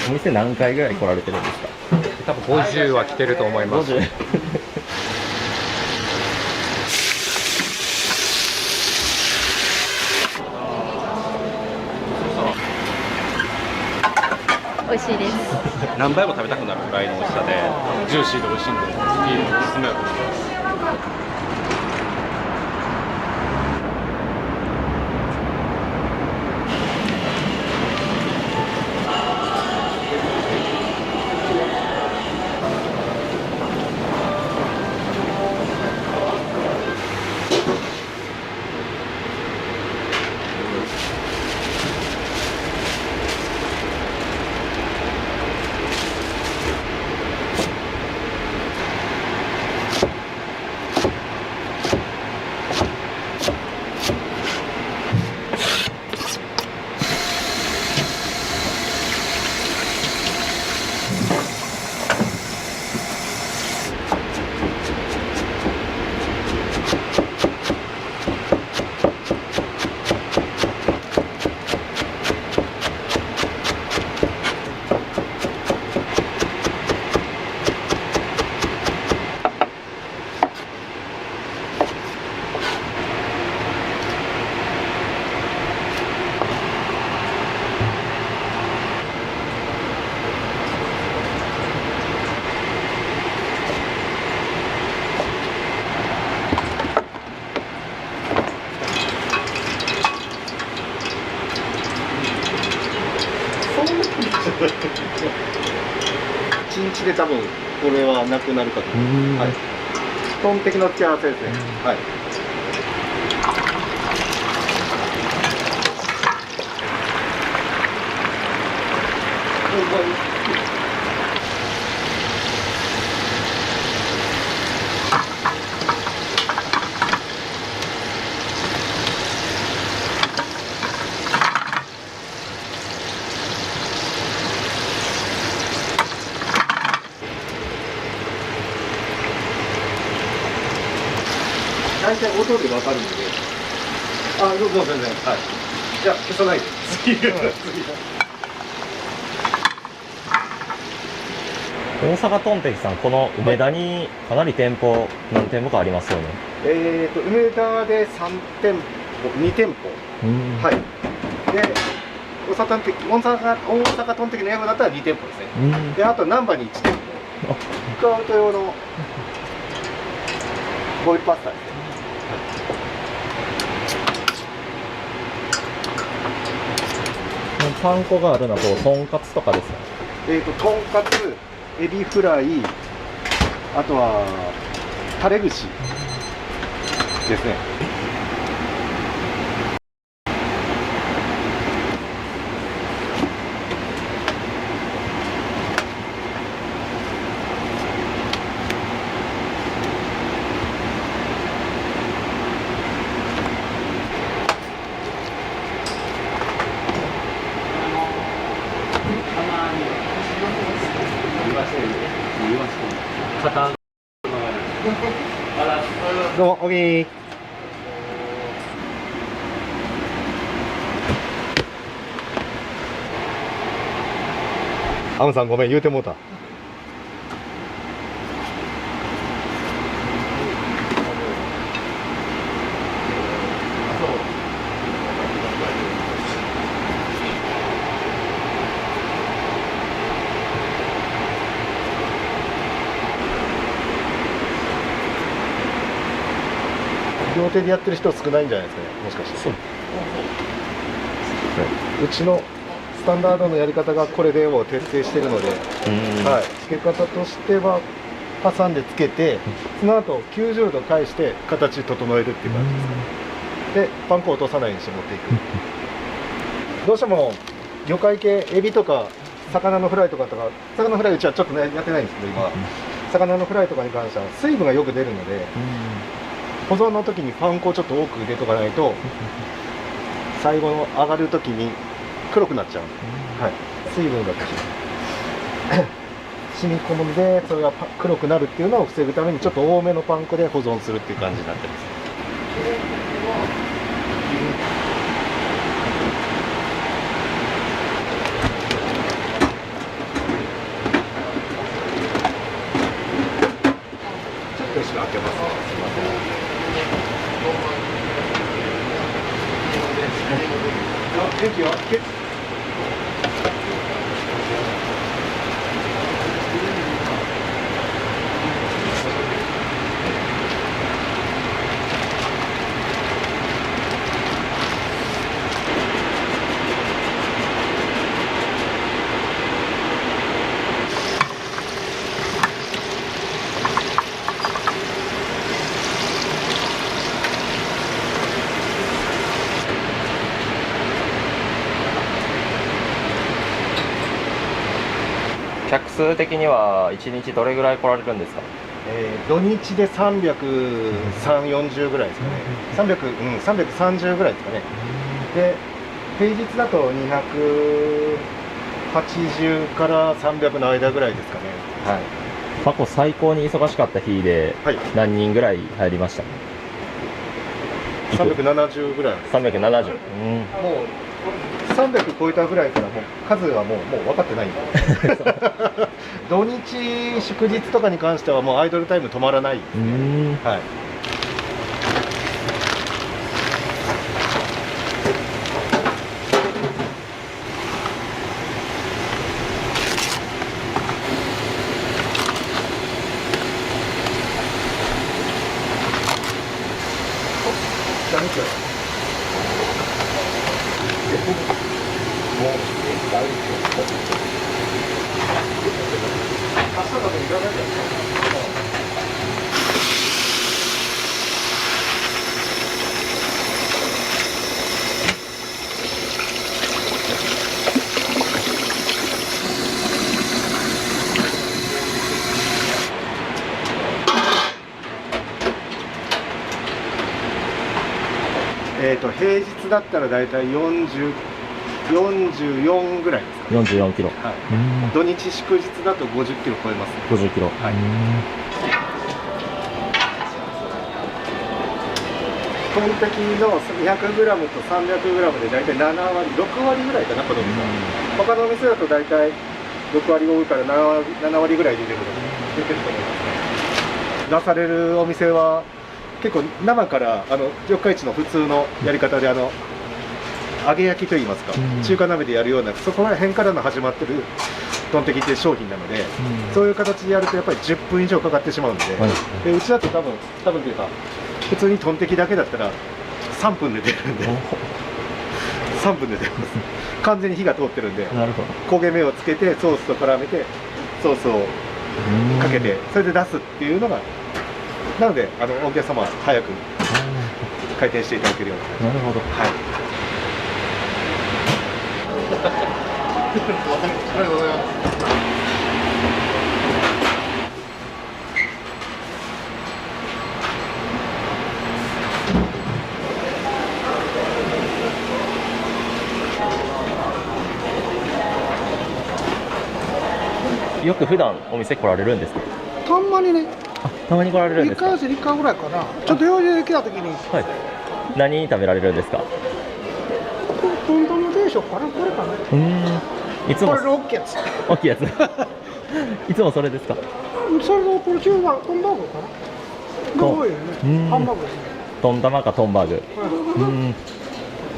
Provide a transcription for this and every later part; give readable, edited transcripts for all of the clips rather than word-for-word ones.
お店何回ぐらい来られてるんですか？多分50は来てると思います。50美味しいです。何杯も食べたくなるぐらいの美味しさで、ジューシーで美味しいんで、ビールおすすめだと思います。1日で多分これはなくなるかと思います。はい。基本的な付け合わせですね。はい。大体音でわかるんで。あ、どうぞ全然。はい。じゃあ消さないで。次。大阪トンテキさん、この梅田にかなり店舗、何店舗かありますよね。梅田で3店舗、2店舗。はい。で、大阪トンテキの山だったら2店舗ですね。で、あと難波に1店舗。クアウト用のボイルパスタですね。パン粉があるのはとんかつとかですか？とんかつ、エビフライ、あとはタレ串ですね。どうも、おぎー。アムさんごめん、言うてもうた。両手でやってる人少ないんじゃないですかね、もしかして。うちのスタンダードのやり方がこれでを徹底してるので、はい、付け方としては挟んでつけて、その後90度返して形整えるっていう感じですかね。でパン粉を落とさないようにして持っていく。どうしても魚介系、エビとか魚のフライとか、魚のフライうちはちょっとねやってないんですけど今、魚のフライとかに関しては水分がよく出るので、保存の時にパン粉をちょっと多く入れとかないと最後の上がる時に黒くなっちゃうんで、はい、水分が染み込むんで、それが黒くなるっていうのを防ぐためにちょっと多めのパン粉で保存するっていう感じになってます。元気よ。客数的には1日どれぐらい来られるんですか？土日で340ぐらいですかね。330ぐらいですかね。で、平日だと280から300の間ぐらいですかね。はい。過去最高に忙しかった日ではい。何人ぐらい入りました370ぐらい。 ？370。もう300超えたぐらいからもう数はもう分かってないんで土日祝日とかに関してはもうアイドルタイム止まらない。はい。ダメですよ。もう大丈夫。明日までいらないじゃないです平日だったらだいたい44ぐらいですかね。44キロ。はい。土日祝日だと50キロ超えますね。50キロ。はい。トンテキの 200g と 300g でだいたい7割、6割ぐらいかな、この店は。他のお店だとだいたい6割5分から7割ぐらい出てると思いますね。出されるお店は結構生から四日市の普通のやり方で揚げ焼きといいますか、中華鍋でやるようなそこら辺からの始まってるトンテキっていう商品なので、そういう形でやるとやっぱり10分以上かかってしまうので、でうちだと多分というか普通にトンテキだけだったら3分で出るんで3分で出ます。完全に火が通ってるんで、なるほど。焦げ目をつけてソースと絡めてソースをかけてそれで出すっていうのがなのでお客様は早く回転していただけるような。なるほど。はい。ありがとうございます。よく普段お店来られるんですか？たんまにね、あ、たまに来られるんで1すか？ヶ月に1回ぐらいかな、ちょっと用事で来たときに、はい。何食べられるんですか？トントン定食かな、これかな、いつもこれの大きいやつ、大きいやついつもそれですか？それのこれ中華、トンバーグかな、が多いよね、ハンバーグですね、トン玉かトンバーグ。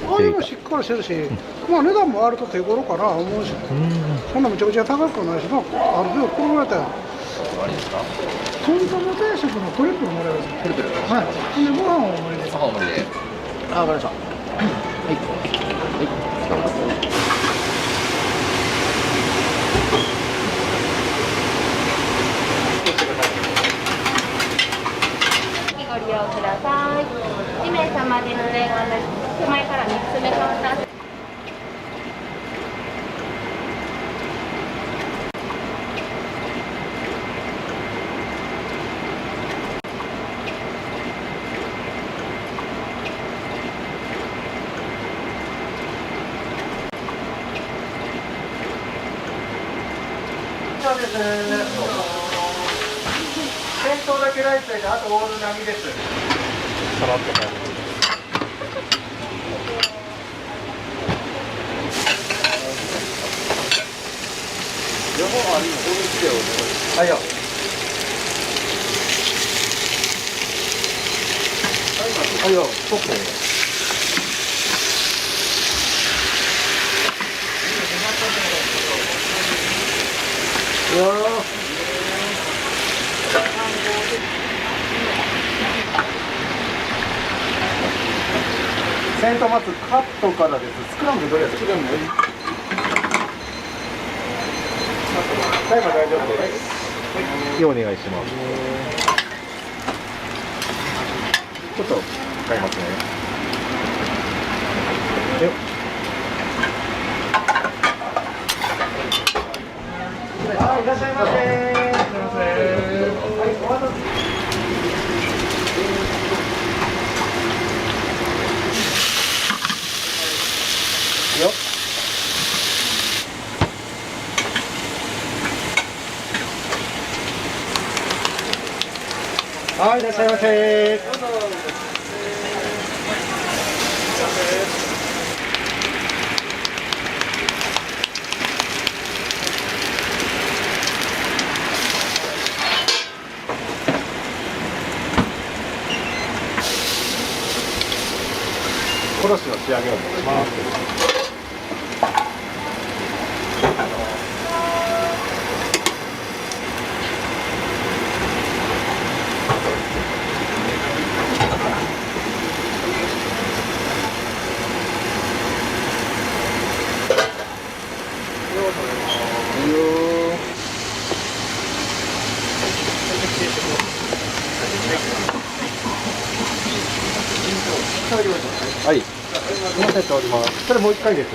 味もしっかりしてるし、まあ値段もあると手頃かな思うし、そんなめちゃくちゃ高くないし、まあ、ある程度これぐらいだったら。トントン定食のトリプルもらえます。トリプル。はい。でご飯をお盛りで。ご飯お盛りで。あ、わかりました。はい。はい。ご利用ください。2名様での上が手前から3つ目カウンター。そうです。先頭だけライスで、あとオール並みです。さらっと入る。両方ありのオールビデオを。はいよ。はいよ。そうね。先頭まずカットからです。スクランブルどれやったっけ？タイム大丈夫です。お願いします。ちょっと変えますね。はい、いらっしゃいませ。はい、お待たせ。よ。はい、いらっしゃいませ。おろしの仕上げをお願いします。はい。お待たせしております。それもう一回です。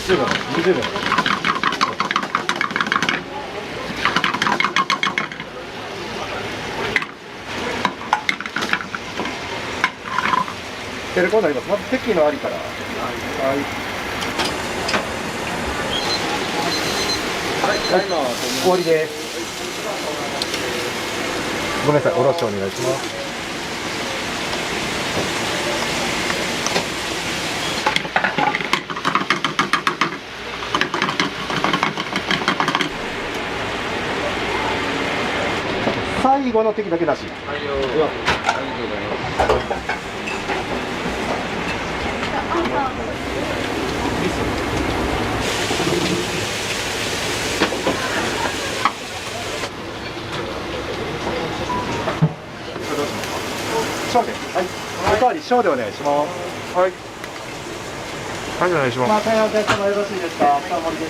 20秒、20秒。テレコになります。まず席のありから。はい。終わりです。ごめんなさい、おろしお願いします。最後の敵だけなし。はい、ありがとうございます。小で、はい、おかわり小でお願いします。はい。はい、お願いします。まあ、対応お客様よろしいですか。二盛りで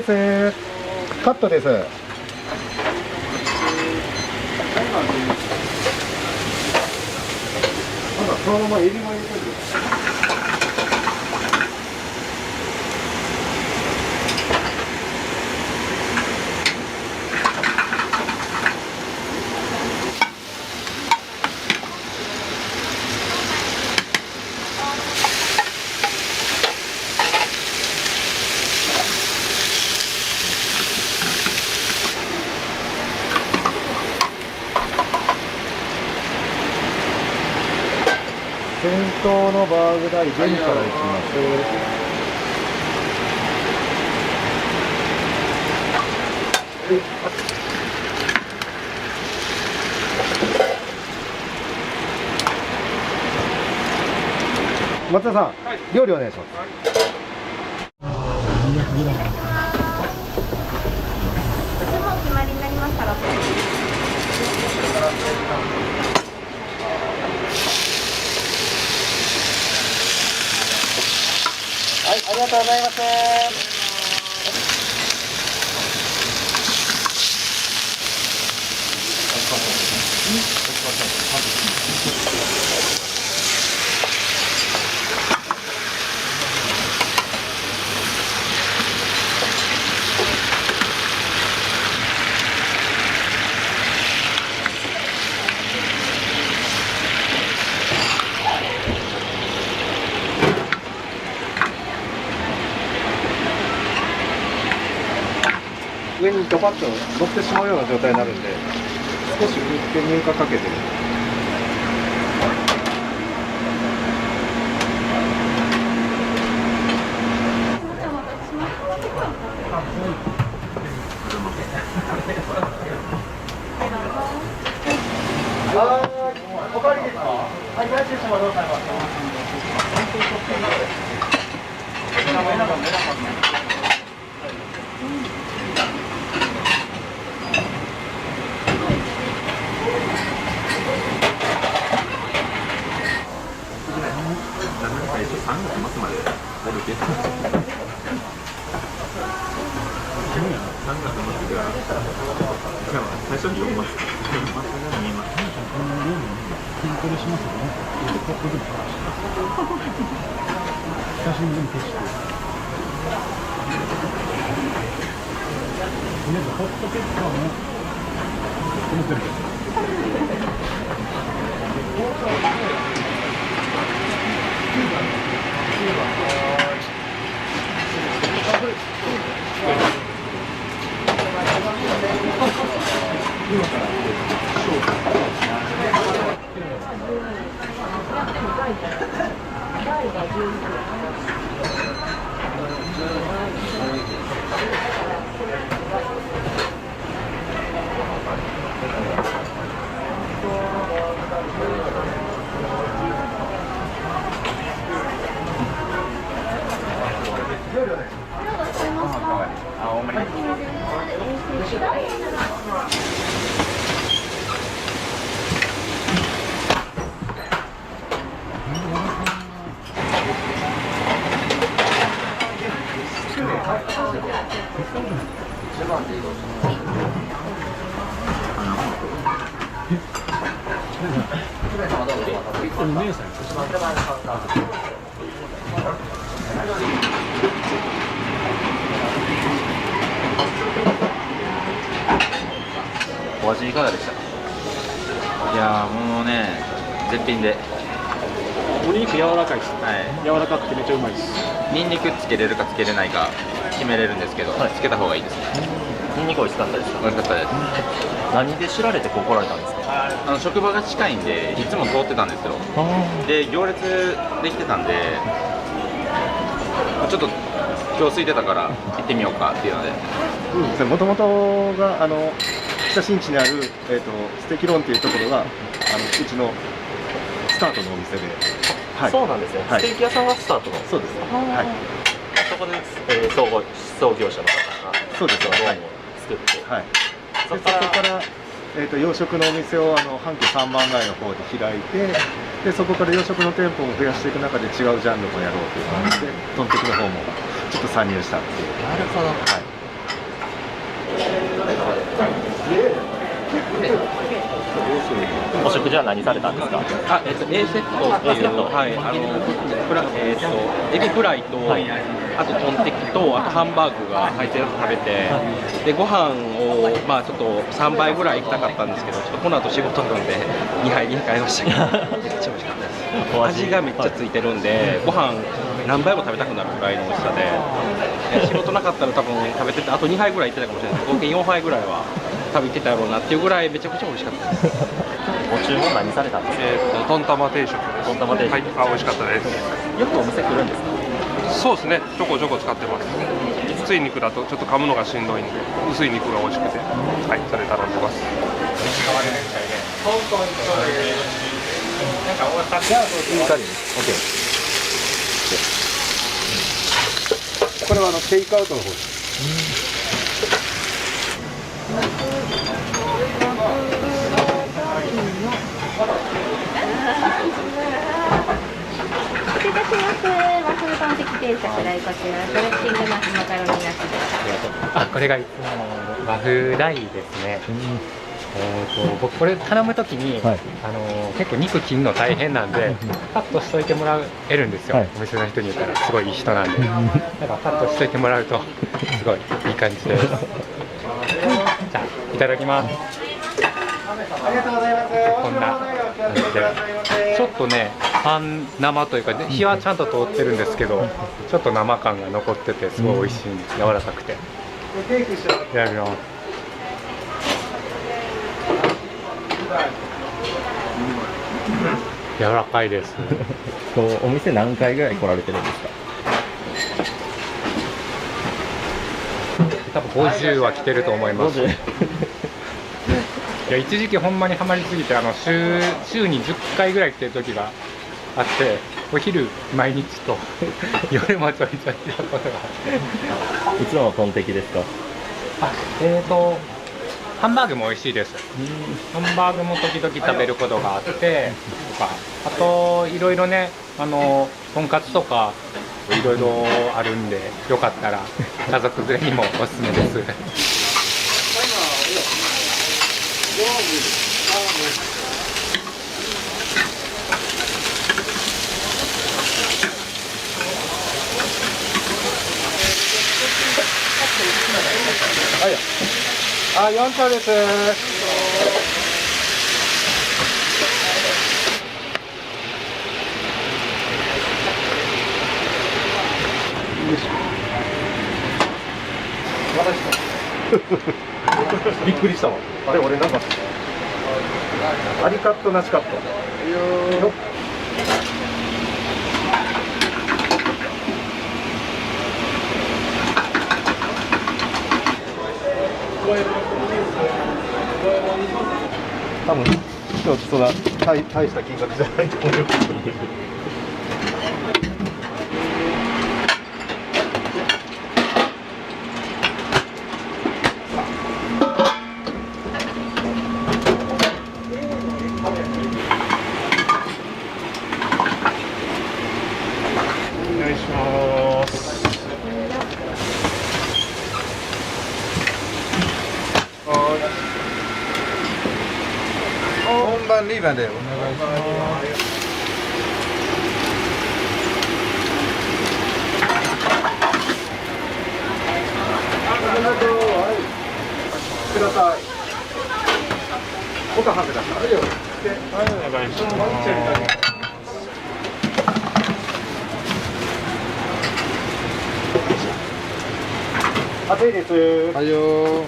す。です。カットです。そのままエビも入れてる。先頭のバーグ大順からいきます。松田さん、料理お願いします。もう決まりになりましたら。はい、ありがとうございます。上にドバッと乗ってしまうような状態になるんで、少し振って乳化かけてる。はい、おかわりですか。はい、大丈夫です。どうされますか。お味いかがでしたか？いやーもうね、絶品で。お肉柔らかいです。はい。柔らかくてめっちゃうまいです。ニンニクつけれるかつけれないか決めれるんですけど、つけた方がいいですね。ニンニク美味しかったですか？美味しかったです。何で知られてここ来られたんですか？職場が近いんで、いつも通ってたんですよ。で、行列できてたんで、ちょっと今日空いてたから行ってみようかっていうので。もともとが北新地にある、ステキロンっていうところがうちのスタートのお店で、はい、そうなんですね、はい、ステーキ屋さんがスタートの。そうです、はい、そこで、創業者の方がそうです、はい、作って、はい、そこから洋食のお店を阪急3番街の方で開いて、でそこから洋食の店舗を増やしていく中で違うジャンルもやろうという感じでトンテキの方もちょっと参入したっていう。なるほど、はい。お食事は何されたんですか？A セットっていう、はい、エビフライと、はい、あとトンテキと、あとハンバーグが入ってるやつ食べて、でご飯をちょっと3杯ぐらい行きたかったんですけど、ちょっとこの後仕事なんで2杯に控えましたけど、めっちゃ美味しかったです。味がめっちゃついてるんで、ご飯何杯も食べたくなるぐらいの美味しさで、仕事なかったら多分食べてて、あと2杯ぐらい行ってたかもしれないです。合計4杯ぐらいは食べてたやろうなっていうぐらいめちゃくちゃ美味しかったです。ご注文何されたんですか？トンタマ定食。トンタマ定食。はい、美味しかったです。よくお店来るんですか？そうですね、ちょこちょこ使ってます。薄い肉だとちょっと噛むのがしんどいんで、薄い肉が美味しくて、はい、それ頼んでます。これはテイクアウトの方です。お待たせいたします。和風トンテキ定食大こちら、ドレッシングなしマカロニなしです。あ、これがいつもの和風大ですね。僕これ頼むときに、はい、結構肉切るの大変なんでカットしといてもらえるんですよ、はい、お店の人に言ったらすごいいい人なんで、だからカットしといてもらうとすごいいい感じです。じゃあいただきます。ありがとうございます。こんな感じでちょっとね半生というか火はちゃんと通ってるんですけど、ちょっと生感が残っててすごい美味しいんです。柔らかくて。いただきます。柔らかいです。お店何回ぐらい来られてるんですか？多分50は来てると思います。いや一時期ほんまにハマりすぎて週に10回ぐらい来てる時があって、お昼毎日と夜もちょいちょい来たことがあって。いつものトンテキですか？ハンバーグも美味しいです。ハンバーグも時々食べることがあって、とか、あといろいろね、とんかつとかいろいろあるんで、よかったら家族連れにもおすすめです。あ、4丁です。びっくりしたわ。あれ、俺なんかアリカットなしカット。多分今日そんな大した金額じゃないと思うよ。お願いします。本番2番でお願いします。ください。岡はください。はい、お願いします。暑いです。はいよ。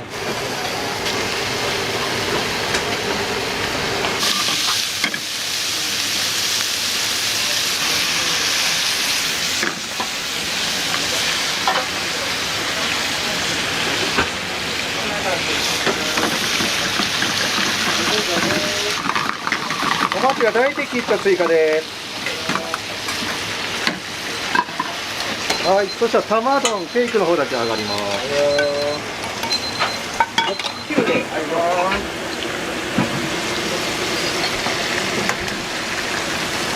お待ちが大体切った追加です。はい、そしたら玉丼ケーキの方だけ上がります。9で、はい、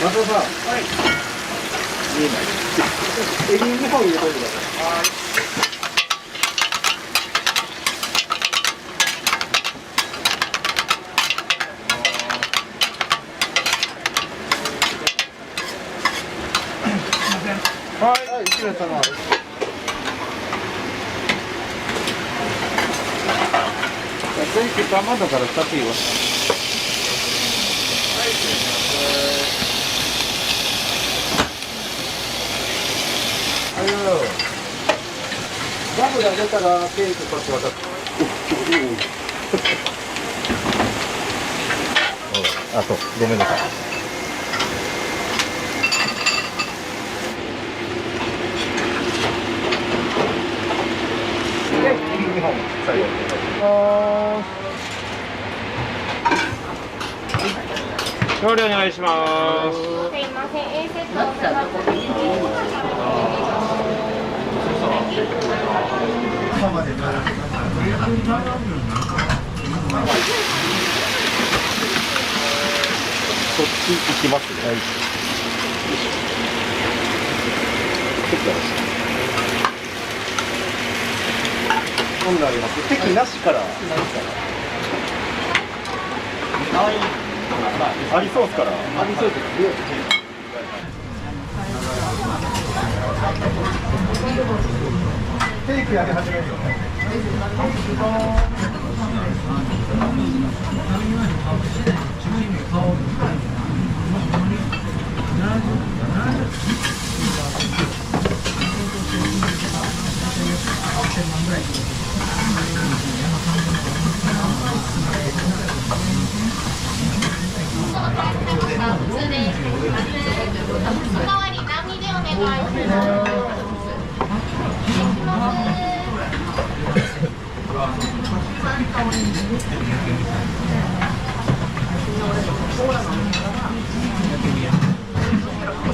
松尾さん、はい。見えない。エビ2本入れといてください。はい。はい、一名様。ぜひ玉だから2つ言います。はい、ガムが出たらケーキこっち渡す。あと、ごめんなさい。2本最後料理お願いします。すいません、A セットお願いしこっち行きますね。はい。こんなあります。席なしから。ありそうですから。ありそうです。テーキやり始めるよね。おかわり何でお願いします。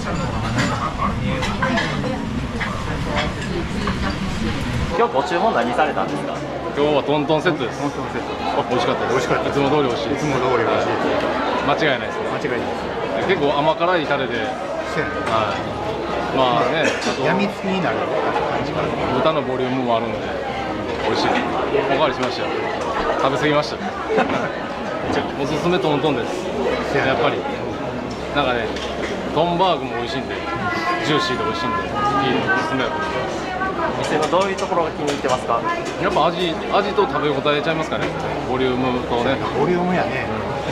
今日ご注文何されたんですか？今日はトントンセットです。美味しかったです。美味しかった。いつも通り美味しい。いつも通り美味しい。間違いないです。間違いないです。結構甘辛いタレで、はい。まあね、やみつきになる感じが。豚のボリュームもあるんで、美味しい。おかわりしましたよ。食べ過ぎました。おすすめトントンです。やっぱりなんかね、トンバーグも美味しいんで、ジューシーで美味しいんで、いいおすすめだと思います。店のどういうところが気に入ってますか？やっぱ味と食べ応えちゃいますかね。ボリュームとね。ボリュームやね。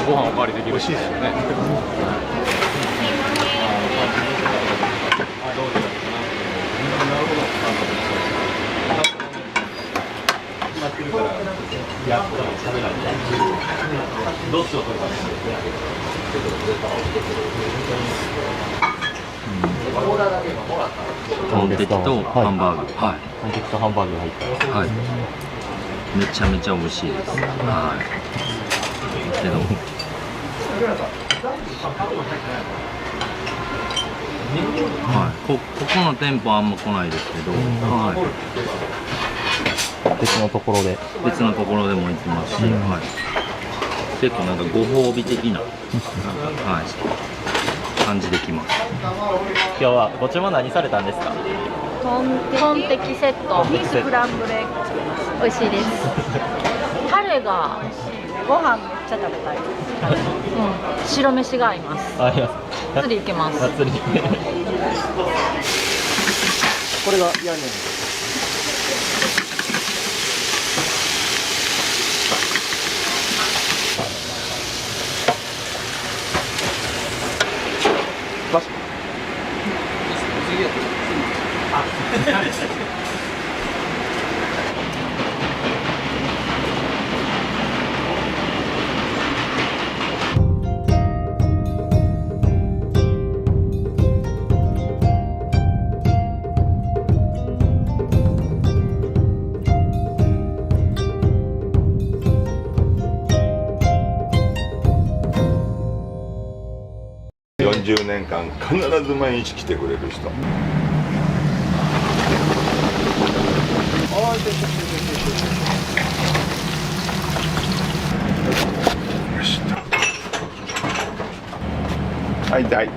ご飯おかわりできるし。美味しいですよね。トンテキとハンバーグ、はい。トンテキとハンバーグが入ってます。はい。めちゃめちゃ美味しいです。はい。けど。はい。ここの店舗あんま来ないですけど、はい。別のところでも行きますし、はい。結構なんかご褒美的な、はい、感じできます。今日はご注文何されたんですか？トンテキセット、スクランブルエッグ、美味しいです。タレがご飯めっちゃ食べたい。白飯が合います。あります。がっつりいけます。がっつり。これが屋根。40年間必ず毎日来てくれる人。はいはい。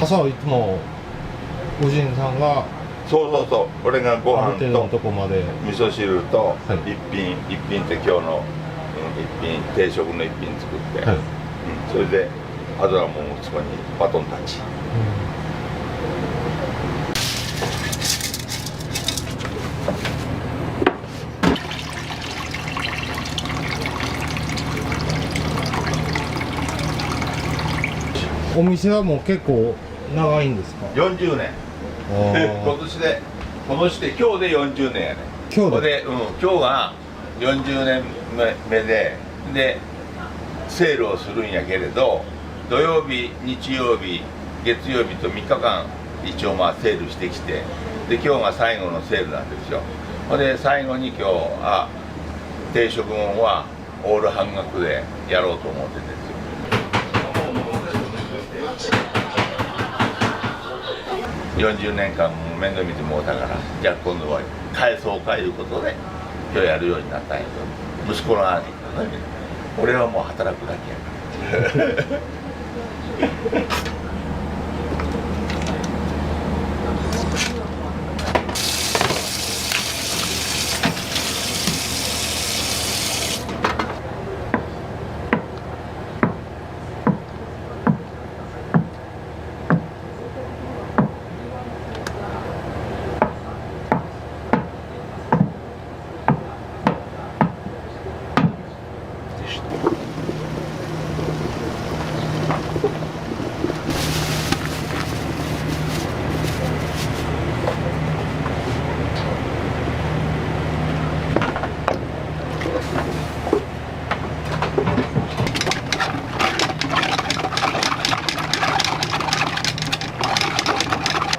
朝はいつもご主人さんがそう俺がご飯ととこまで味噌汁と一品って今日の一品定食の一品作って、それであとはもうそこにバトンタッチ。お店はもう結構長いんですか？40年。今年で今日で40年やね。今日で、今日が40年目でセールをするんやけれど、土曜日日曜日月曜日と3日間一応セールしてきて、で今日が最後のセールなんですよ。で最後に今日定食分はオール半額でやろうと思ってて。40年間面倒見てもうたから、じゃあ今度は返そうかいうことで今日やるようになったんやけど、息子の兄とね、俺はもう働くだけやから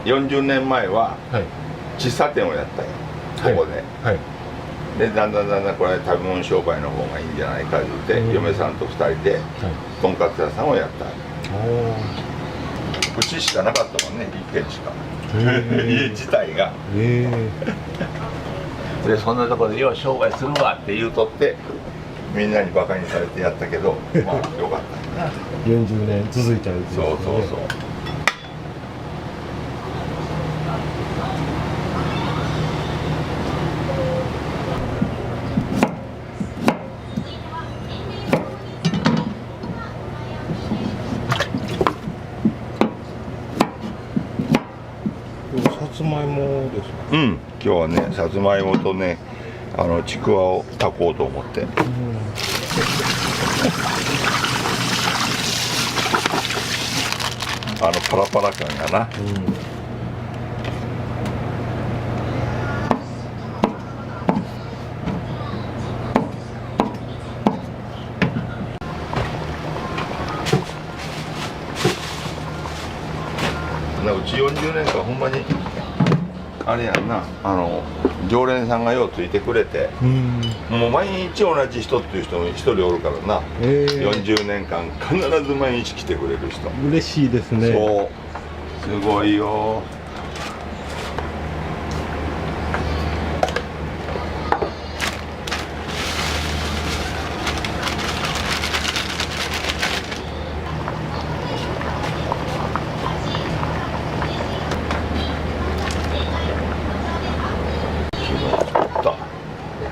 40年前ははい喫茶店をやったよ、ここで。はいでだんだんこれ食べ物商売の方がいいんじゃないかって言って、嫁さんと2人でとんかつ屋さんをやった。うちしかなかったもんね、1軒しか。家自体が。でそんなところでよう商売するわって言うとってみんなにバカにされてやったけど、まあよかったな。40年続いたんですね。そうそうそう。さつまいもですか。うん、今日はね、さつまいもとね、ちくわを炊こうと思って。パラパラ感がな。うち40年間ほんまにあれやんな、常連さんがようついてくれて、もう毎日同じ人っていう人も1人おるからな、40年間必ず毎日来てくれる人。嬉しいですね。そうすごいよ。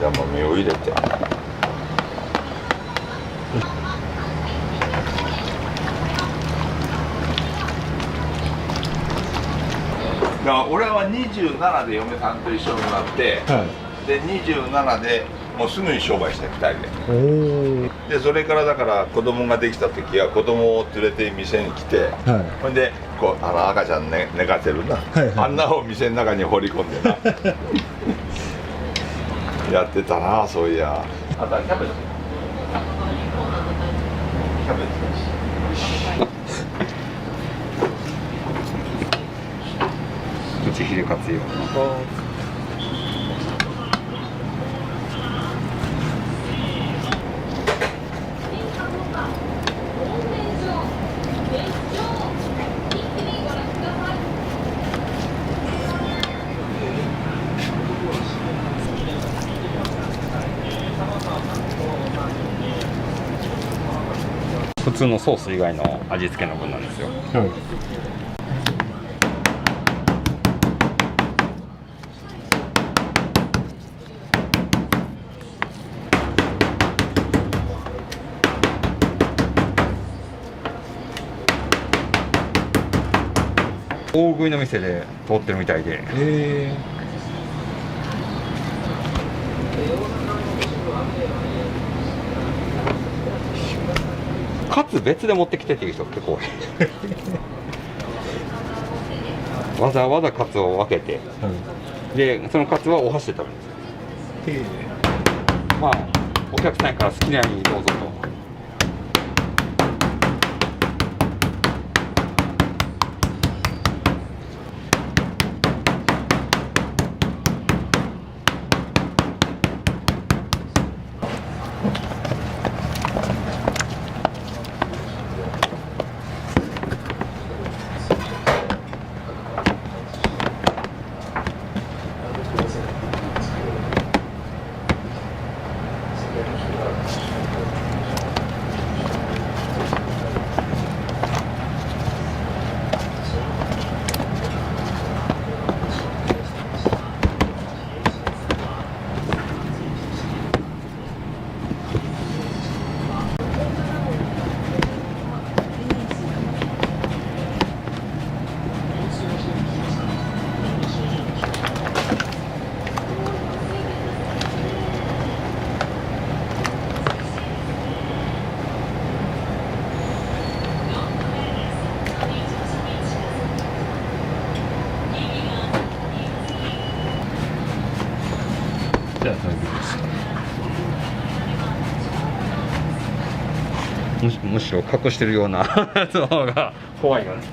枝豆を入れて、俺は27で嫁さんと一緒になって、で27でもうすぐに商売して2人で。でそれからだから子供ができた時は子供を連れて店に来て、ほんでこう赤ちゃん寝かせるな、あんなを店の中に放り込んでなやってたな、そういや。あとはキャベツ。キャベツ。口ヒレカツよ。普通のソース以外の味付けの分なんですよ。大食いの店で通ってるみたいで。カツ別で持ってきてっていう人結構わざわざカツを分けて、でそのカツはお箸で食べるんですよ。まあお客さんやから好きなようにどうぞと。じゃあ食べます。むしろ隠してるようなやつの方が怖いよね。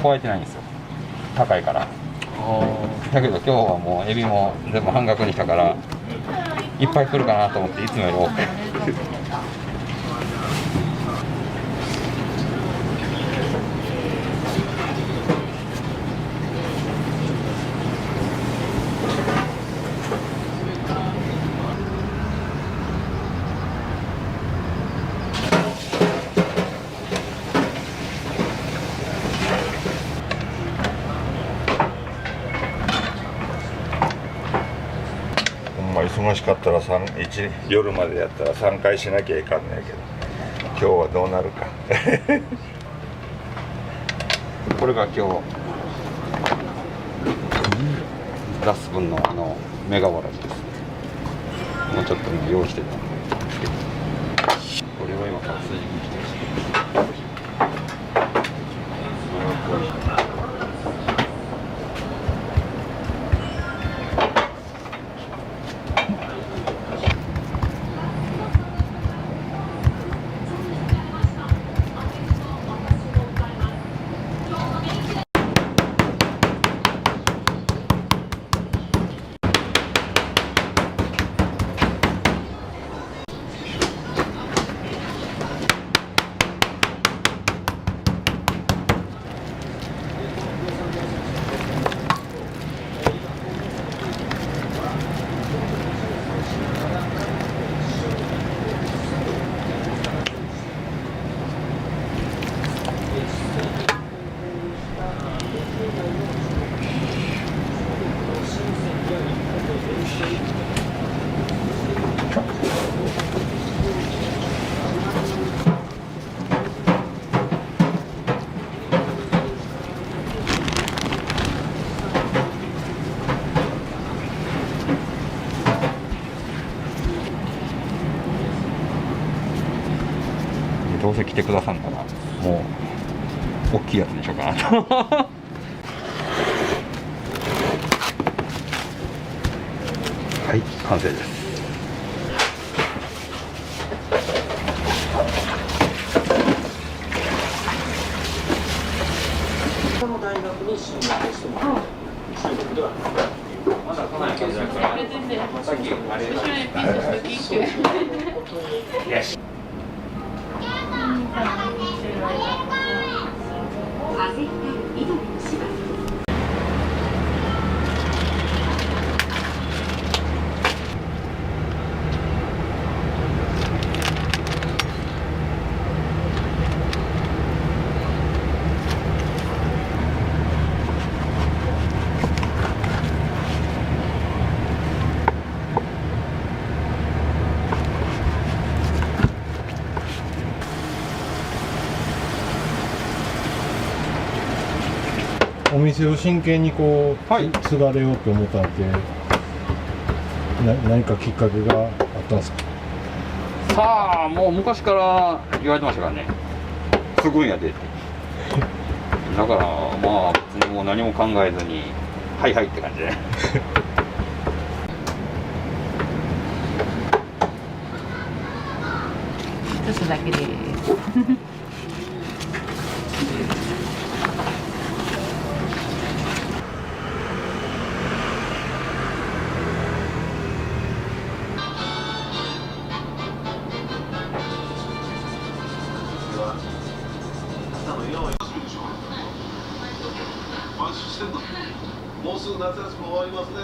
超えてないんですよ、高いから。だけど今日はもうエビも全部半額にしたからいっぱい来るかなと思っていつもより多く忙しかったら夜までやったら3回しなきゃいかんねんけど、今日はどうなるかこれが今日出す分のメガワラジです。もうちょっとね用意してたんですけど、これは今から筋切りしてる。どうせ来てくださるからもう大きいやつにしようかなとはい、完成です。他の大学に進学してもらう中国ではまだ来ないけどさっきあれよしお店を真剣にこう、継がれようと思ったって何かきっかけがあったんですか？さあもう昔から言われてましたからね、継ぐんやでってだからまあ別にもう何も考えずにはいはいって感じで一つだけですもうすぐ夏休み終わりますね。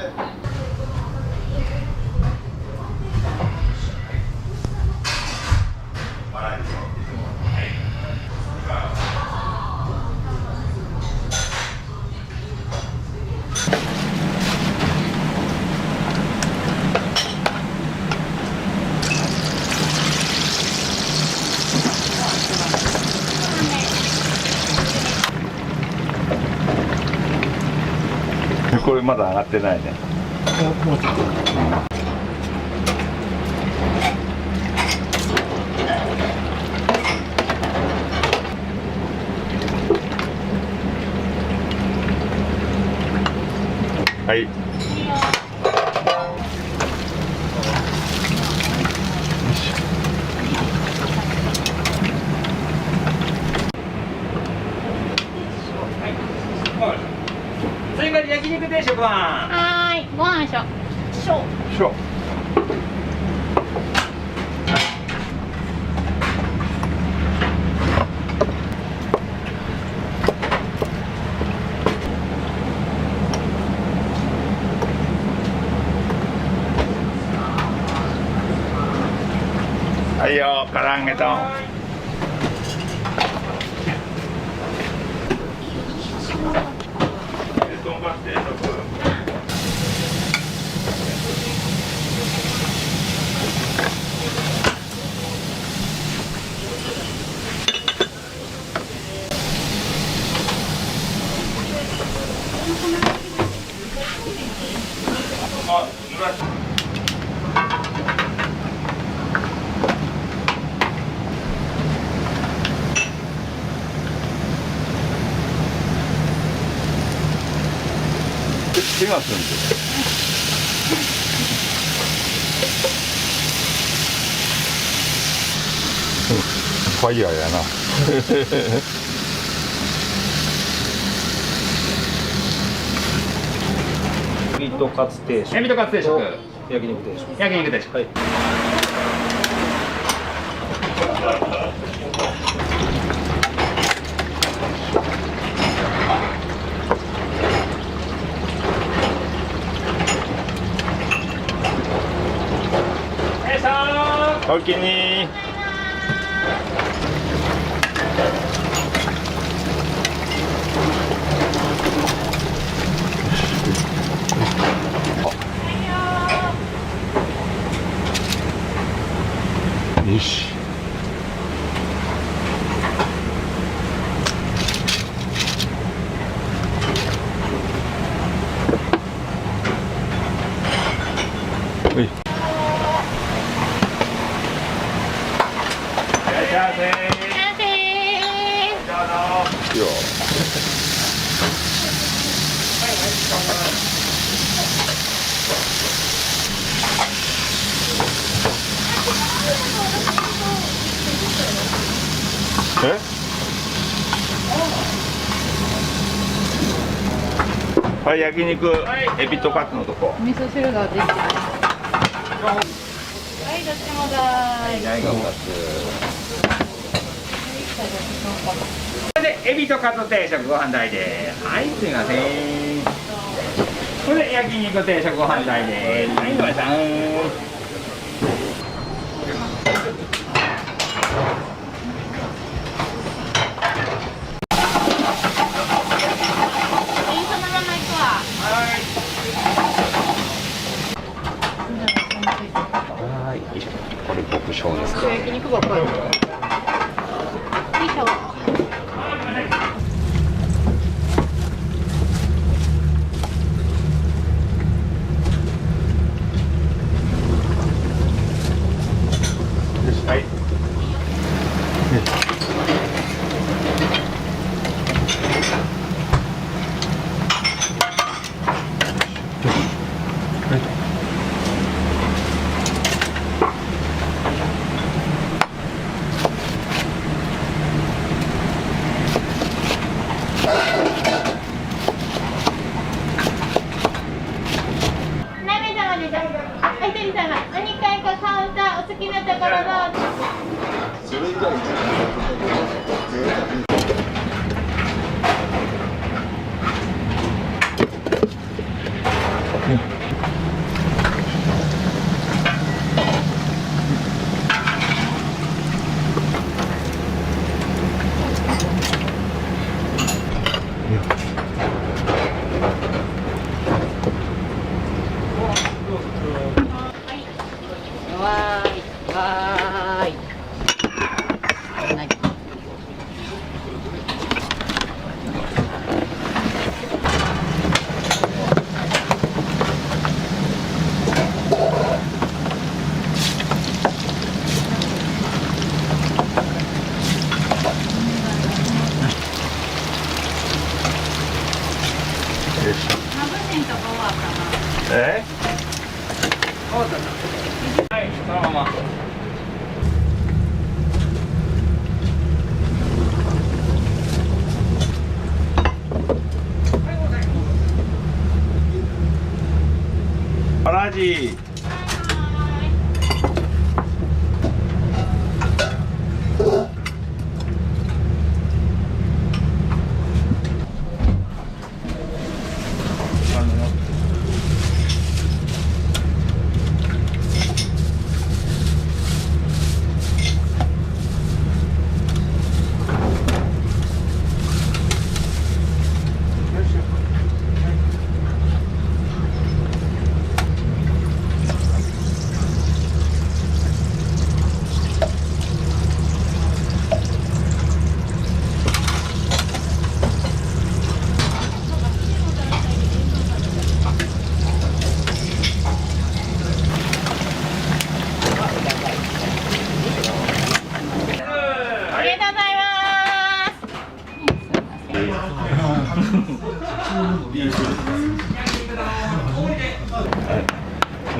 これまだ上がってないね。もうちょっと。はい。追加で焼肉定食ははーい、ご飯しょ。しょはいよ、唐揚げと。手がすんでファイヤーやなエビとカツ定食。エビとカツ定食。焼肉定食。焼肉定食。はい。おおきに。よし。はい。よ。え？はい、焼肉、エビとカツのとこ。味噌汁ができてます。はい、どっちもだーい。はい、頑張って。これでエビとカツ定食ご飯代です。はい、すみません。これで焼肉定食ご飯代です。はい、ごめんなさい。はい、よいしょ。これ極小ですね。焼肉ばっかり。よいしょ。はい。何名様でしょう。あ、一人様。何回かカウンターお好きなところどうぞ。わーい、わーい。え？はい、そのまま。バラジ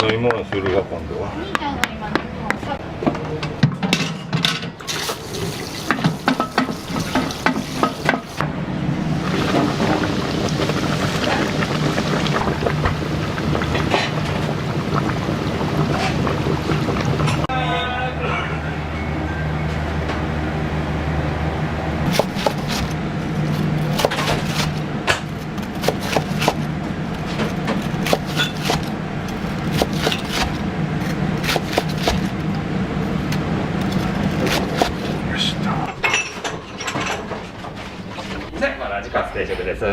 飲み物するが今度は。わらじかつ定食です。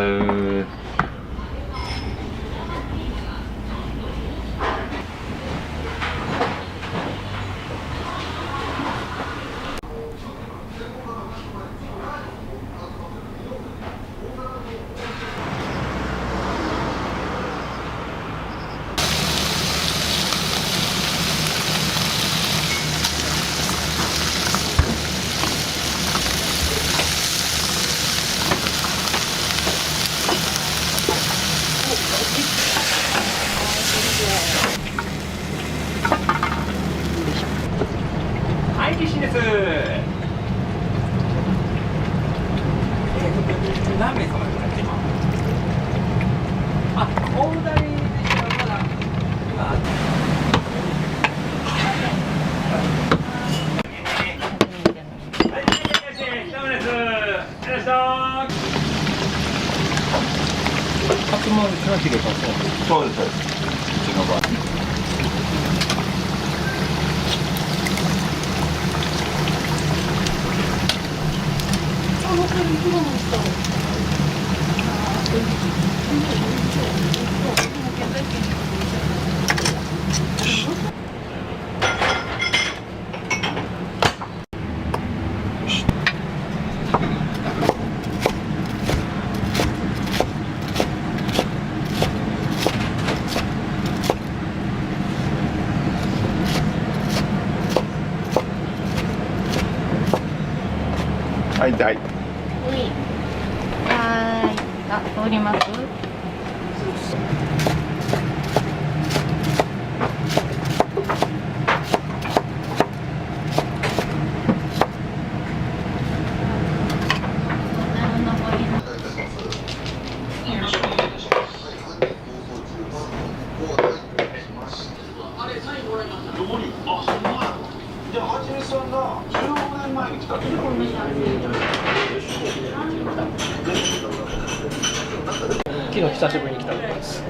はい、岸です。何名様ですか、今。あ、大台でしたらまだ。初詣から昼かそうです。うちの場合。はい、はい。はい。あ、通ります。じゃあ、はじめさんが15年前に来たってこと。昨日久しぶりに来たところです。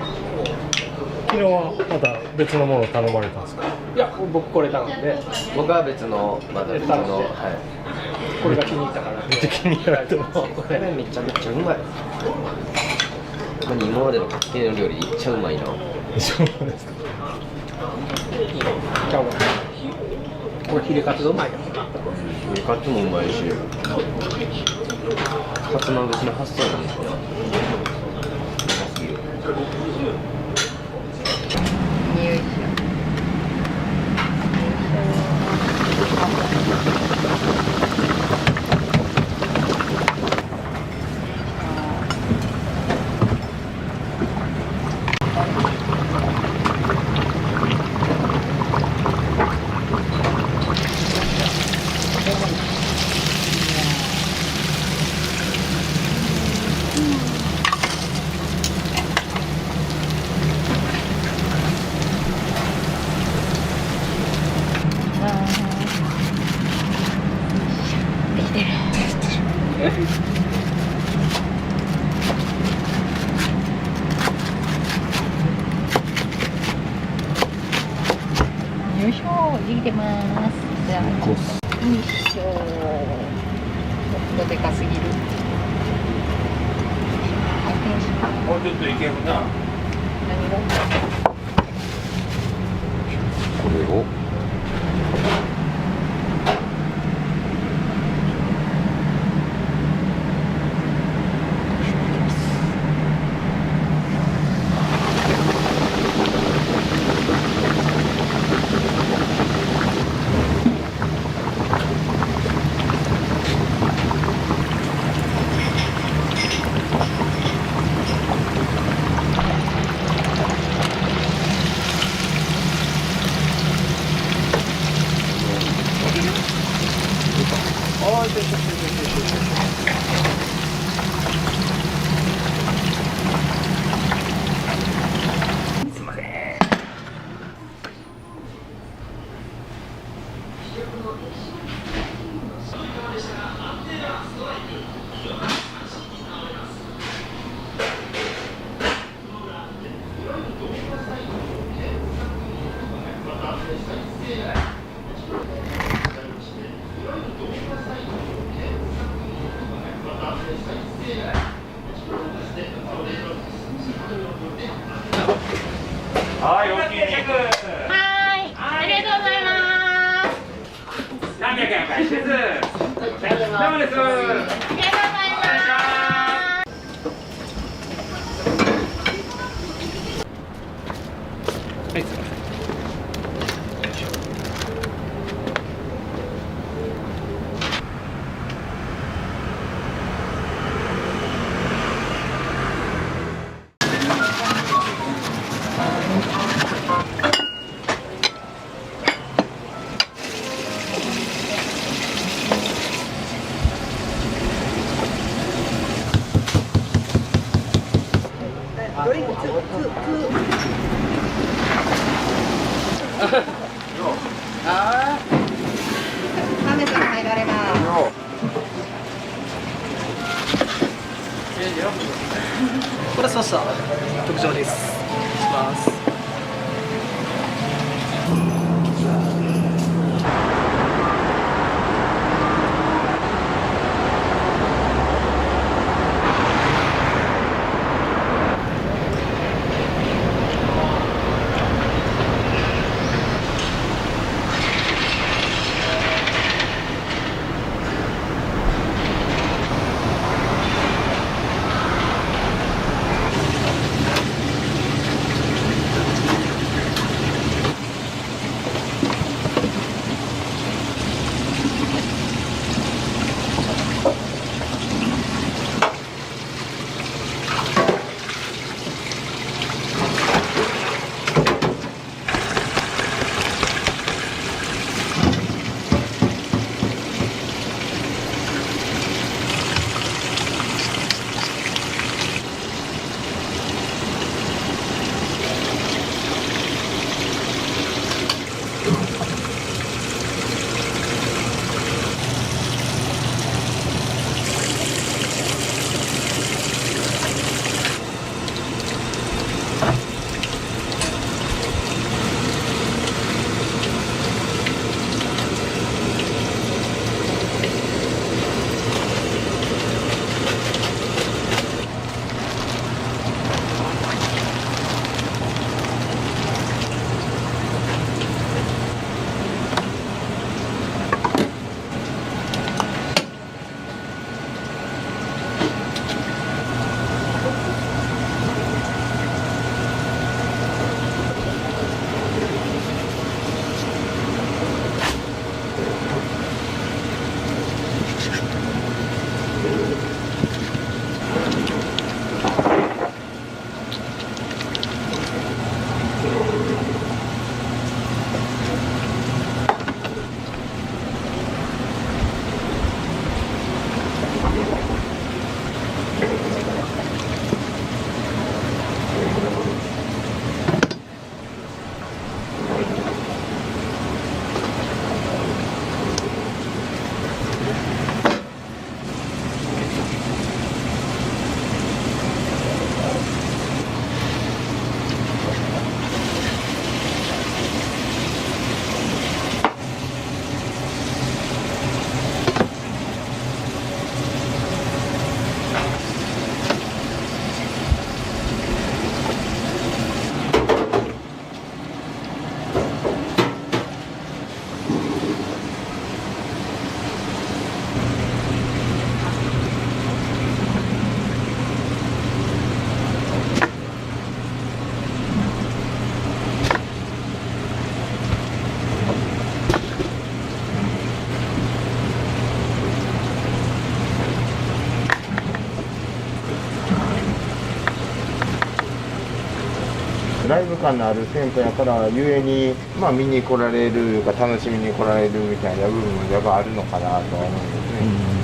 昨日はまた別のものを頼まれたんですか？いや、僕これ頼んで。僕は別のまだ別の、これが気に入ったから。めっちゃ気に入られてる。これめちゃめちゃうまい。今までの家系の料理いっちゃうまいな。そうですか。ちゃうわ。これヒレカツうまいよ。ヒレカツもうまいし、カツの別の発想なんですよ。入れます。じゃあ、よいしょ。ちょっとでかすぎる。もうちょっといけるな。何が？これをはい、大きい肉。はい、ありがとうございます。何百円お返しです。どうもです。ありがとうございます。はい、すいません。ドリンク2。ああ。3名様入られます。これそうした特徴です。します。ライブ感のある店舗やからゆえに、まあ、見に来られるか楽しみに来られるみたいな部分もやっぱあるのかなとは思うんですね。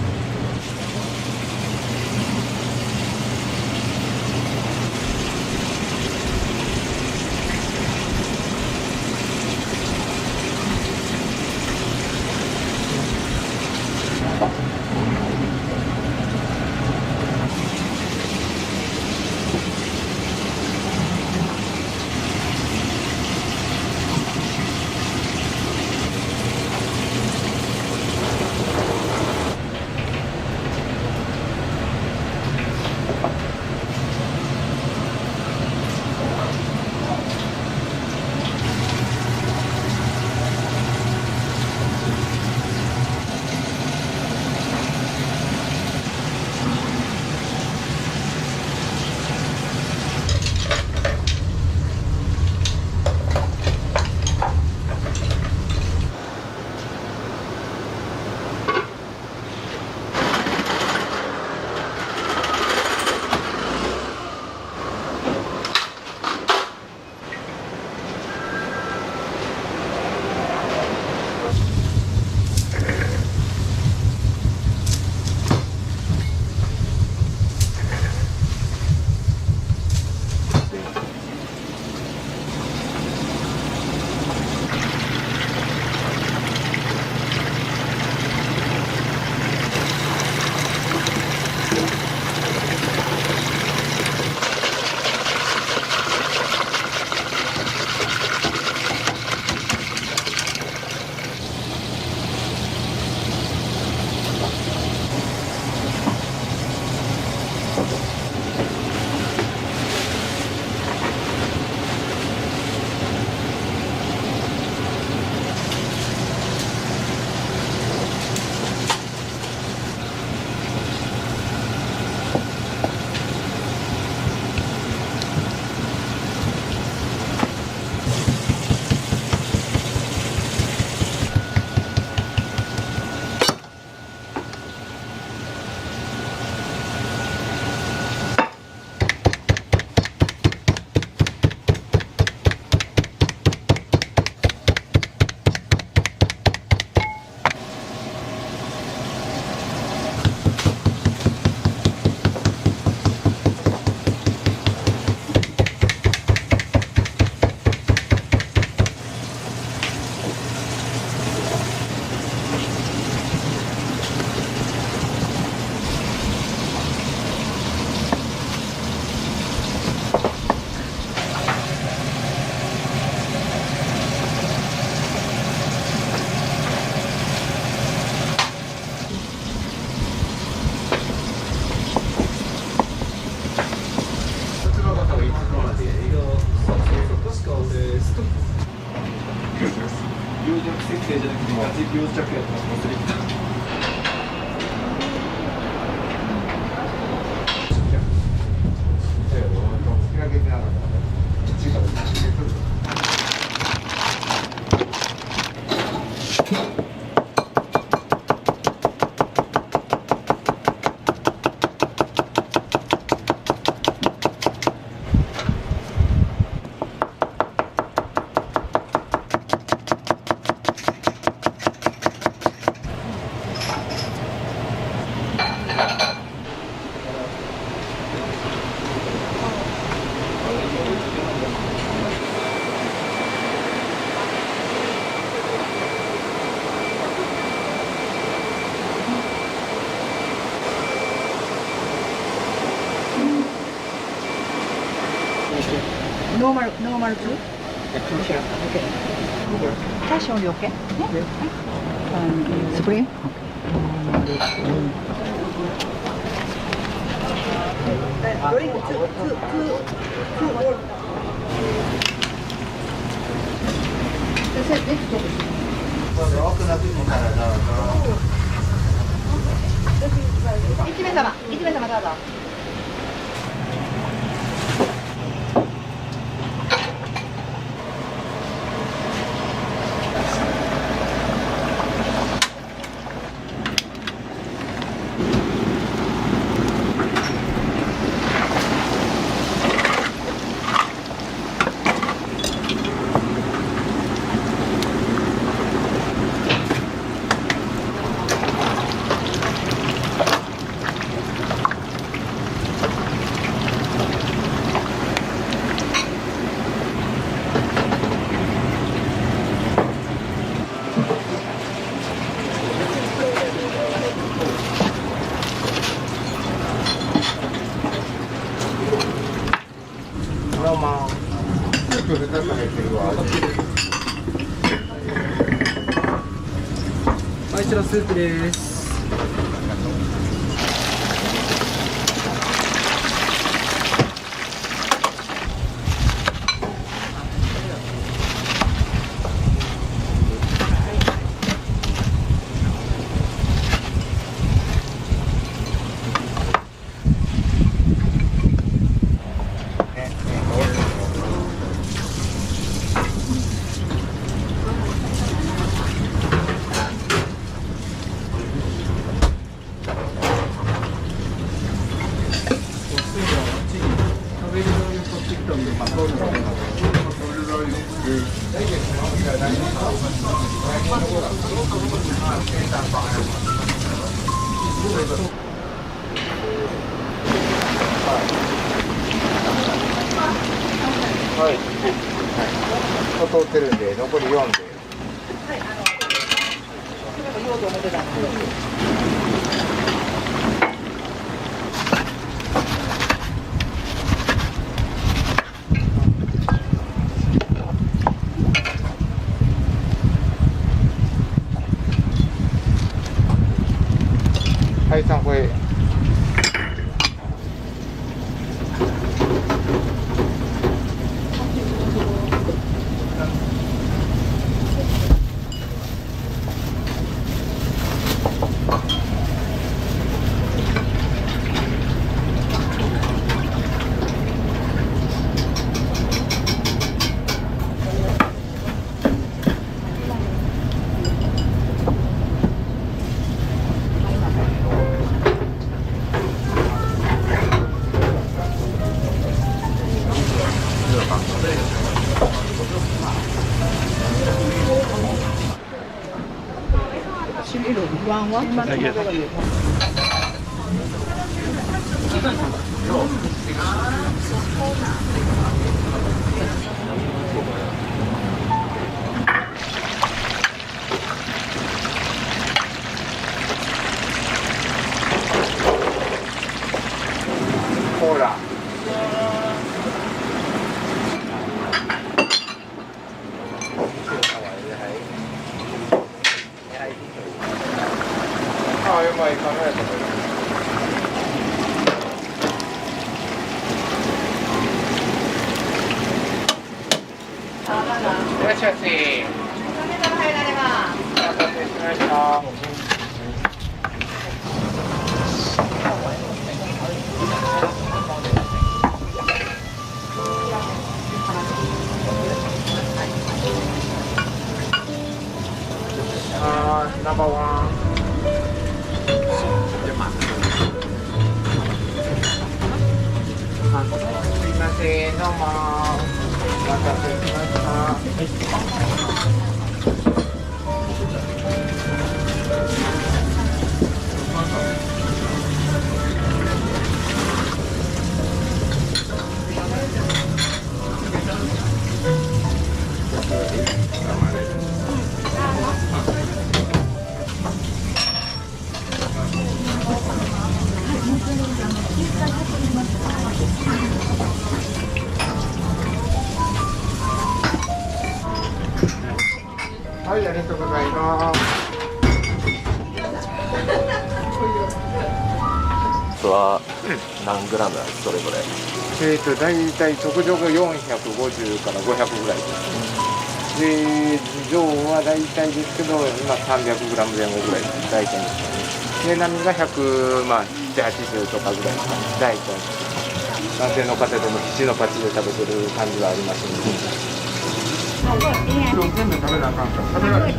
Normal too? Sure. Okay. Cash only okay? Yeah. Spring? Drink two more. This is next one. 1名様どうぞ。ロマンスープ2つ入ってるわ。はい、こちらスープです。はい。通ってるんで残り4で。はい、3個へ。コーラ。ああ、うまい考えた。いらっしゃいませ。入られます。お待たせしました。ナンバーワン。すいません、どうも。お待たせしました。はい、ありがとうございます。は何グラムなんですそれぞれ？だいたい直上が450から500ぐらいです。で、上はだいたいですけど、今300グラム前後ぐらい大体ですね。で、波が100、まあ、70とかぐらいですかね、大体。男性の方でも七の八で食べてる感じはありますので。全部食べなあかんから。食べられる。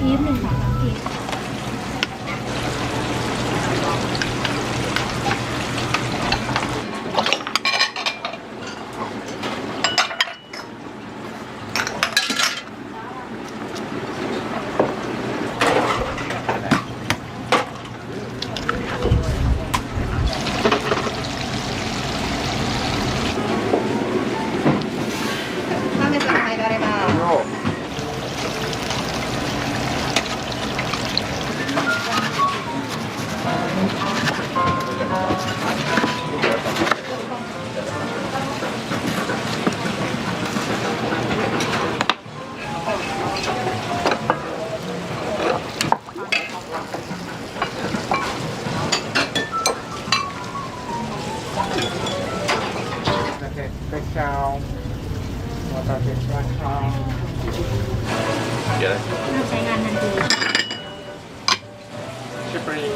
待たせしました。いやใช้งานทันที Supreme.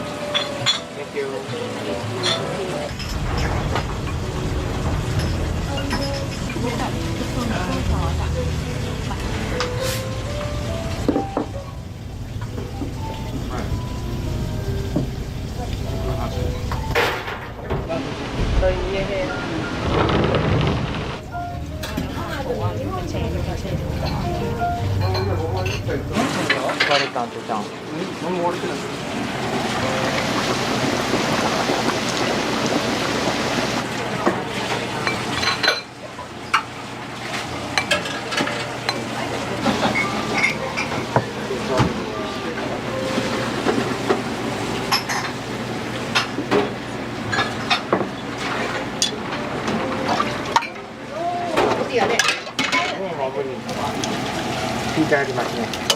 Thank you. 疲れたんとちゃん。何も悪くない。いいよね。聞いてありますね。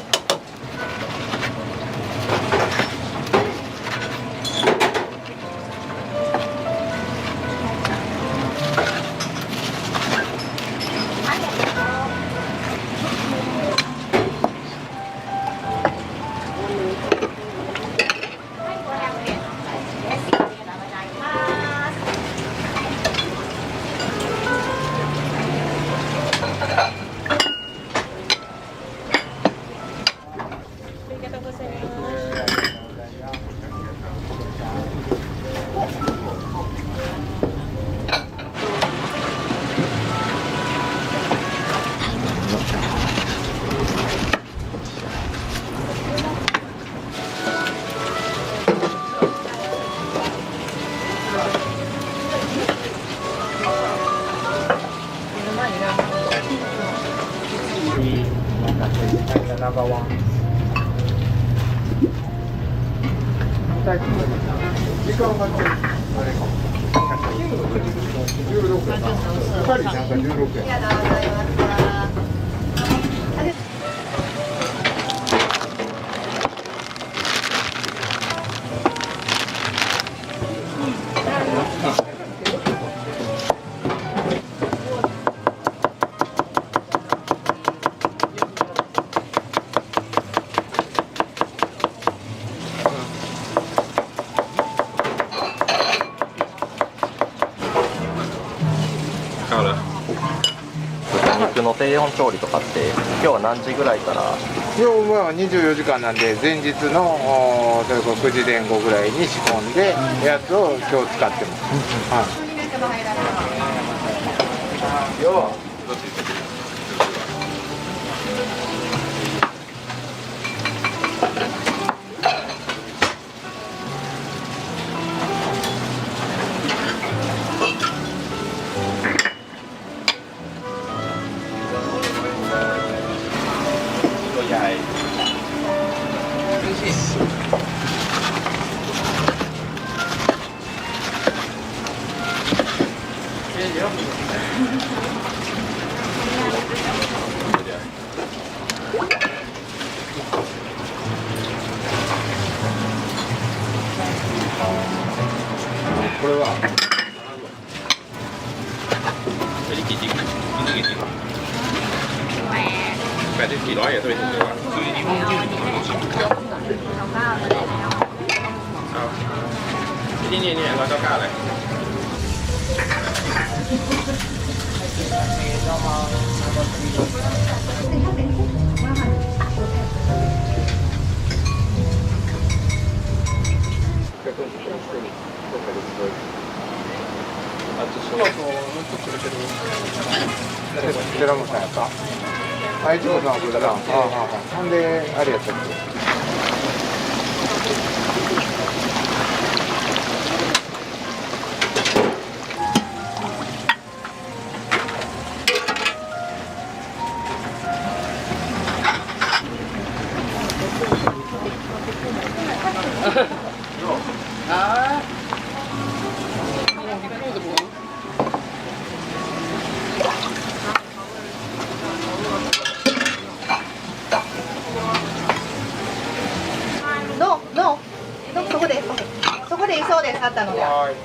ナンバーワン。時間があれかも。16やな。2人なんか16や。豚肉の低温調理とかって今日は何時ぐらいから？今日は24時間なんで前日のそれこそ9時前後ぐらいに仕込んでやつを今日使ってます。これは8400円取れてるわ。日本人と楽しむ。นี่199เลย寺本さんやった。あいつもさんこれだ。ほんであれやったっけ。そこでいいそうです。あったので。はい。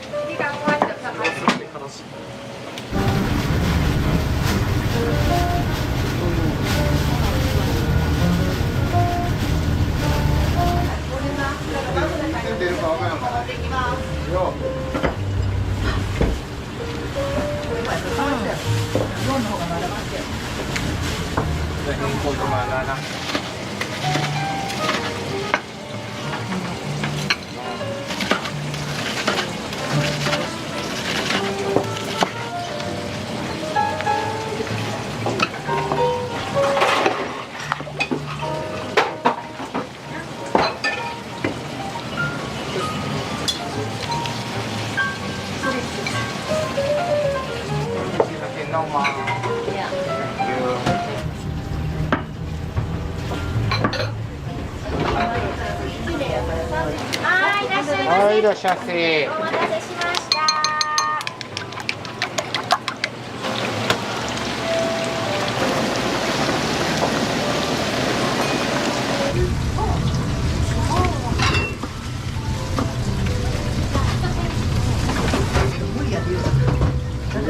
はい、いらっしゃいませ。お待たせしました。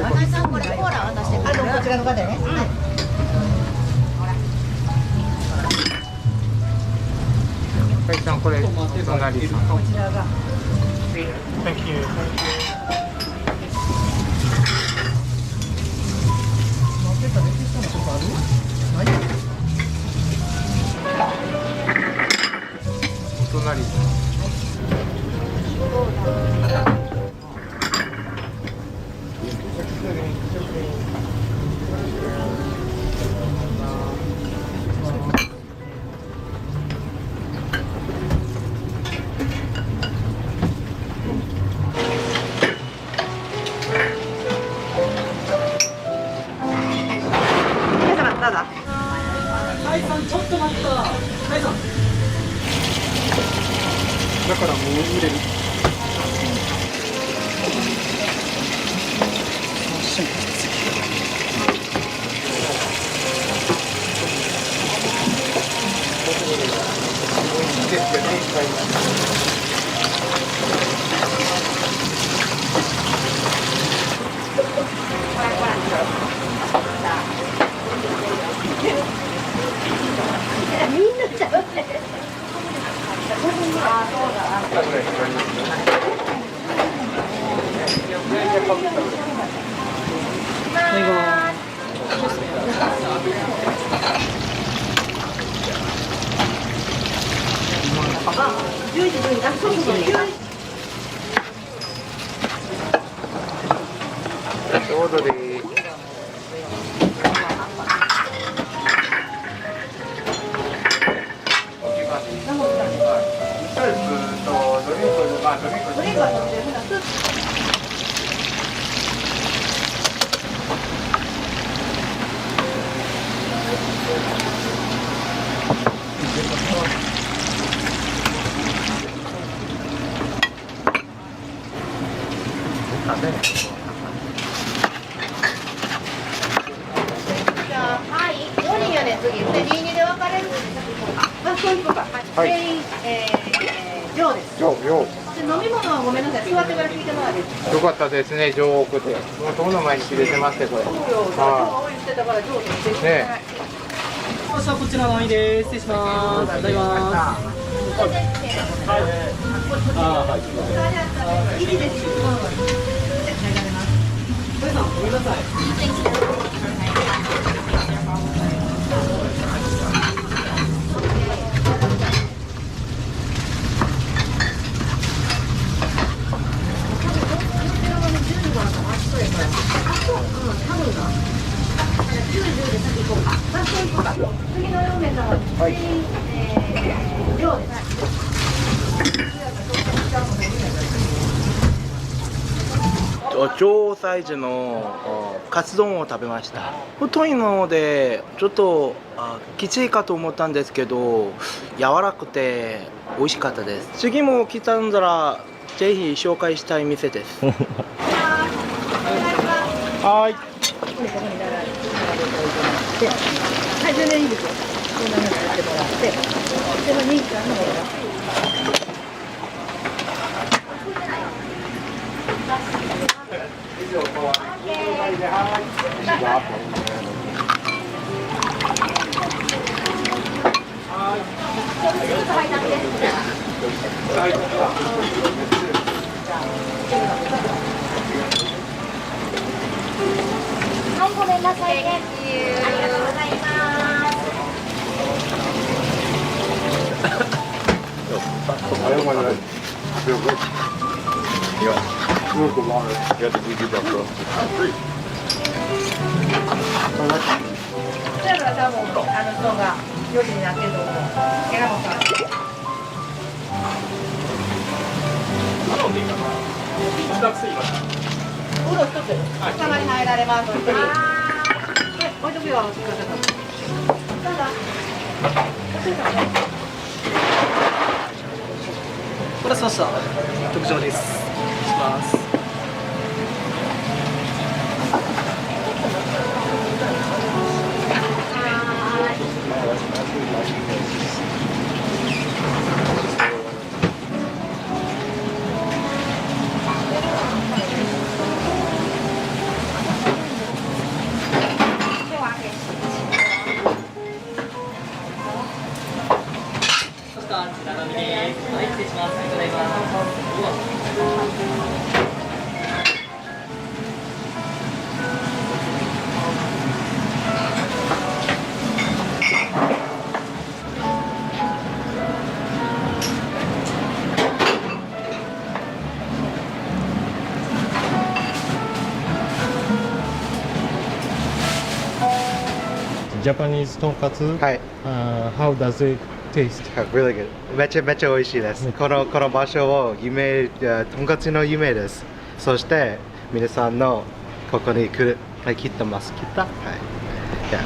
花井さんこれコーラ渡してくれる？こちらの方ね。はい、さんこれ隣さん。こちらが。Thank you. 隣。カイさんちょっと待った。カイさん。だからもう入れる。みんな食べて。あ、そうだ。ちょうどで。じゃあ、はい、4人やね、次。で、22で分かれる。あ、そういうことか。はい全員、上です。上。で、飲み物はごめんなさい。座ってから聞いてもらって。よかったですね、上奥で。もうどの前に入れてますね、これ。そうよ。今日言ってたから上です。ね。さあこちらの網です。失礼します。いただきます。いいですよ。ごめんなさい。次の4名様、全員、量です。超サイズのカツ丼を食べました。太いのでちょっときついかと思ったんですけど柔らかくて美味しかったです。次も来たんだらぜひ紹介したい店です。はい。はい、全然いいですよ。こんなのやってもらって、でも人気あるのが。はい、ごめんなさいね。ありがとうございます。だから多分人が4時になってると思う。選ばさん。頼んでいいかな。一学生います。お風呂一つ。たまに入られます。置いとくよ。これそうそう特徴です。します。Japanese とんかつ。はい。How does it taste? Really good. めちゃめちゃ美味しいです。この場所をとんかつの夢です。そして皆さんのここに来る。はい、来てます。来た。はい。Yeah.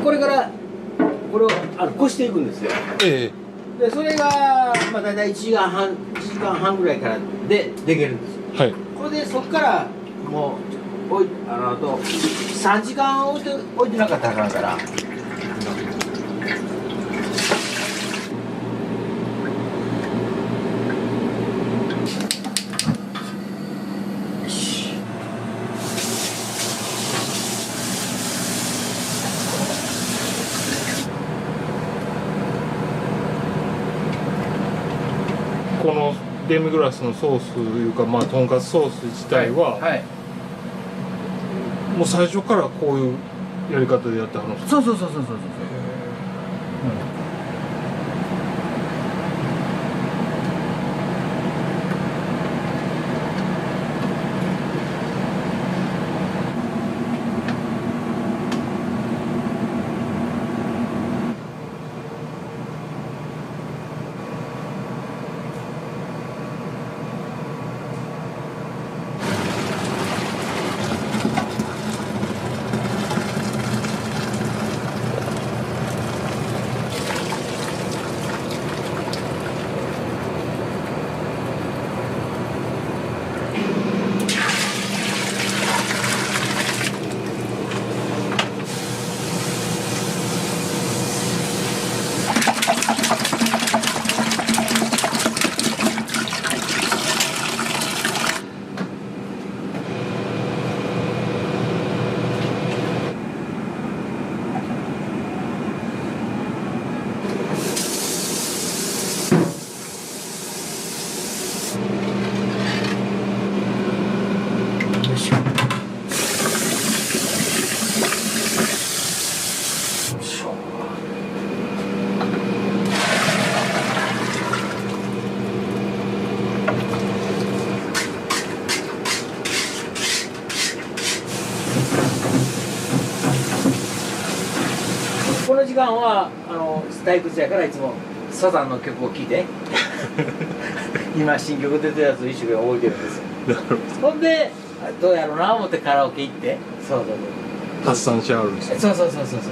これからこれをこしていくんですよ。でそれがまあ大体1時間半ぐらいからでできるんですよ。はい。これでそこからもうあと3時間置いてなかったらあかんから。このデミグラスのソースというか、まあ、とんかつソース自体は、はい、もう最初からこういうやり方でやってはるんですか？そう。間は退屈やからいつもサザンの曲を聴いて今新曲出てるやつを一生懸命覚えてるんですよ。ほんでどうやろうな思ってカラオケ行って、そうそうそう発散しあるんですよ。そうそうそうそうそう。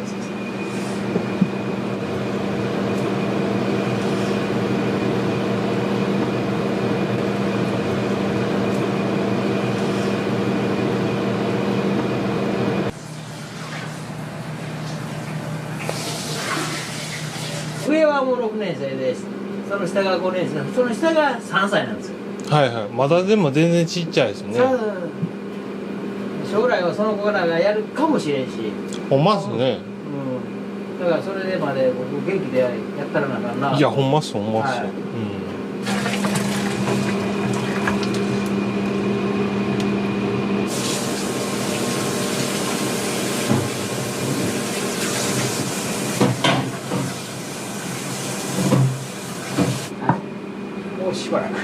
上はもう6年生です。その下が5年生、その下が3歳なんですよ。はいはい。まだでも全然ちっちゃいですね。将来はその子らがやるかもしれんし。ほんまっすね。うん。だからそれでまで僕元気でやったらなあかんな。いやほんまっすほんまっす。はいもうしばらく。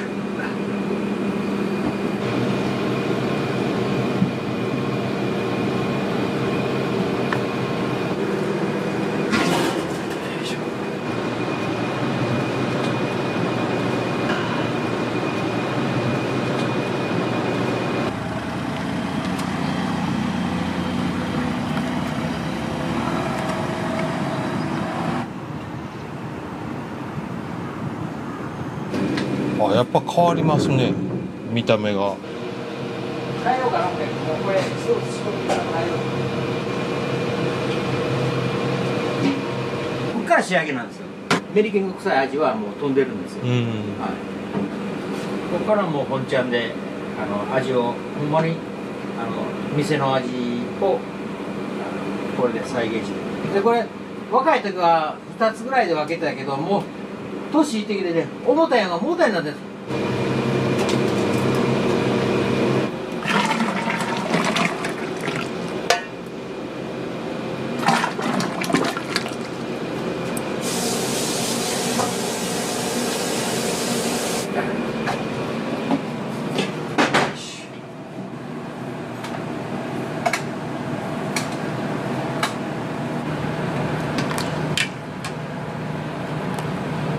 あ、やっぱ変わりますね。見た目が。変えようかなって、もうこれ一つ仕事から変えよう。ここから仕上げなんですよ。メリケン臭い味はもう飛んでるんですよ。はい。ここからもう本ちゃんで味をほんまに店の味をこれで再現して。でこれ若い時は2つぐらいで分けてたけどもう年いってきてね重たいのが重たいになってるんです。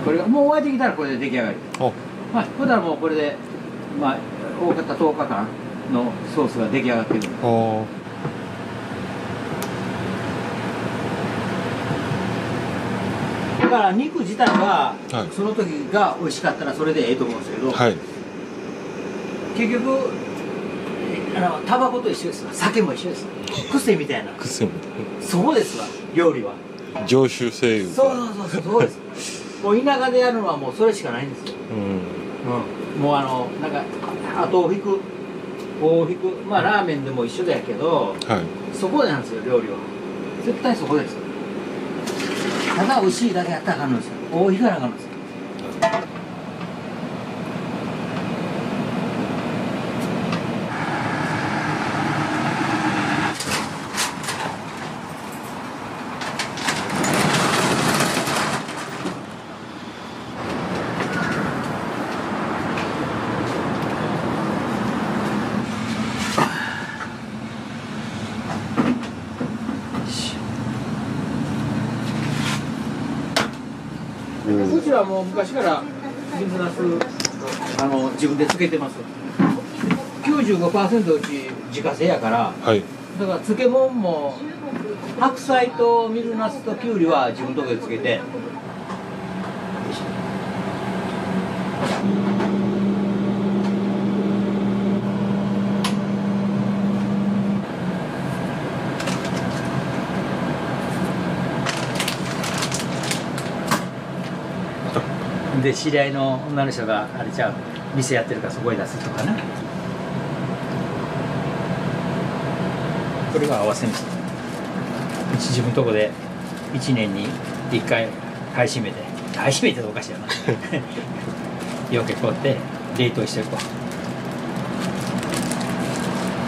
これがもう沸いてきたらこれで出来上がり。はい、ほんならもうこれでまあ大方10日間のソースが出来上がってる。だから肉自体はその時が美味しかったらそれでええと思うんですけど、はい、結局タバコと一緒ですわ。酒も一緒です。癖みたいな。癖みたいな。そうですわ。料理は。常習性いうか。そうそうです。もう田舎でやるのはもうそれしかないんですよ。もうなんか後を引くまあラーメンでも一緒だけど、そこなんですよ料理は。絶対そこです。ただ美味しいだけやったらあかんのですよ。大引かなあかんのですよ。うちはもう昔から水なす自分で漬けてます。95% うち自家製やから、だから漬物も白菜と水なすときゅうりは自分のとこで漬けて。で知り合いの女の人があれちゃう店やってるからそこへ出すとかな。これが合わせ飯。うち自分のとこで1年に1回買い占めてっておかしいよなよけこうって冷凍しておこ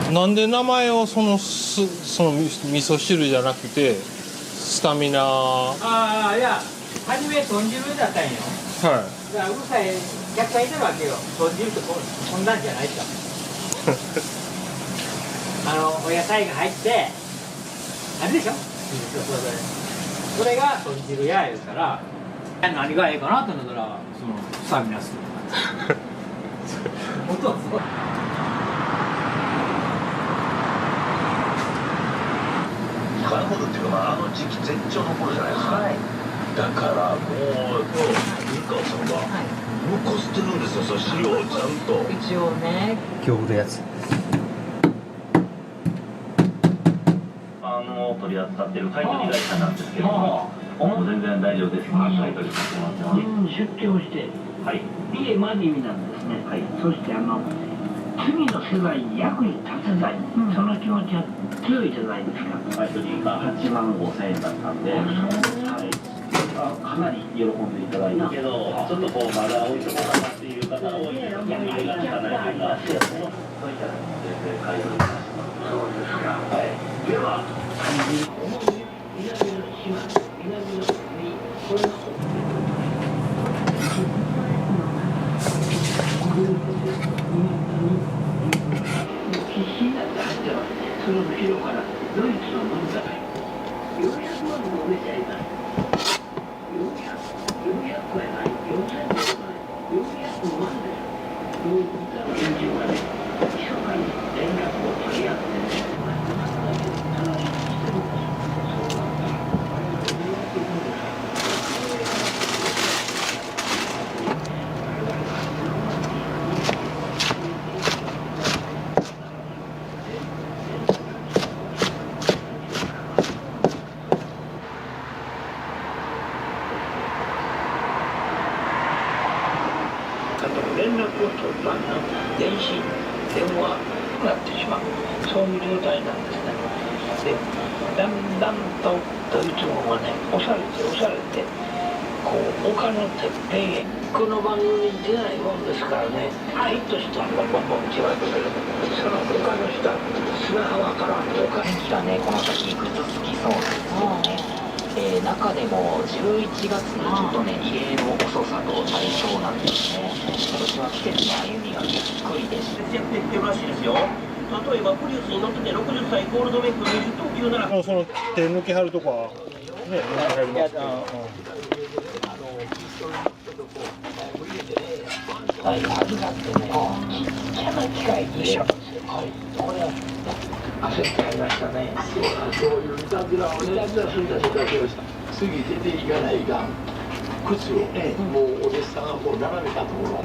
う。なんで名前をその味噌汁じゃなくてスタミナ。ああいや初め豚汁だったんよ。だからうるさい客さんいてるわけよ。豚汁ってこんなんじゃないとお野菜が入ってあれでしょ。それが豚汁や言うから何がええかなってなったらそのスタミナス音はすごいなるほどっていうか、まあ、時期絶頂の頃じゃないですか、だからもう古川さんが残してるんですよ、その資料をちゃんと一応ね今日のやつ取り扱っている買い取り会社なんですけども、全然大丈夫です。買い取りさせてもらってます。出張して、はい、家まで意味なんですね。はい、そして次の世代に役に立てたい、その気持ちは強いじゃないですか。買い取りが8万5,000円だったんで、はい、かなり喜んでいただいたけど、ちょっとこうまだ置いとこうかなっていう方が多いです。逆にがつかないというか、そういったら全然買い取りさせてもらってます。そうですか。はい。では。その後ろからドイツの文化400万も売れちゃいます。400超えない、4000超えない、400万です。もう歌の連中がね、密かに連絡を取り合ってね、連絡を取った電信、電話になってしまう、そういう状態なんですね。で、だんだんとドイツ語がね、押されて、こう、丘のてっぺんへ、この番組に出ないもんですからね、ヒットしたらボンボンボンって言われてくる。その丘の下、砂浜から丘天気がね、この先ぐずつきそうなんですよね。中でも11月のちょっとね、異例の遅さとなりそうなんですね。今年は季節の歩みがゆっくりです。節約できてるらしいですよ。例えばプリウスに乗ってて60歳ゴールドメイク20等級なら、その手抜きはるとこはね、入りますけど。はい、預かってね、ちっちゃな機械に入れるんですよ。はい、これは焦っちゃいましたね。そういういたずらするんだけど、次出ていかないかん靴をね、もうお弟子さんがこう並べたところ。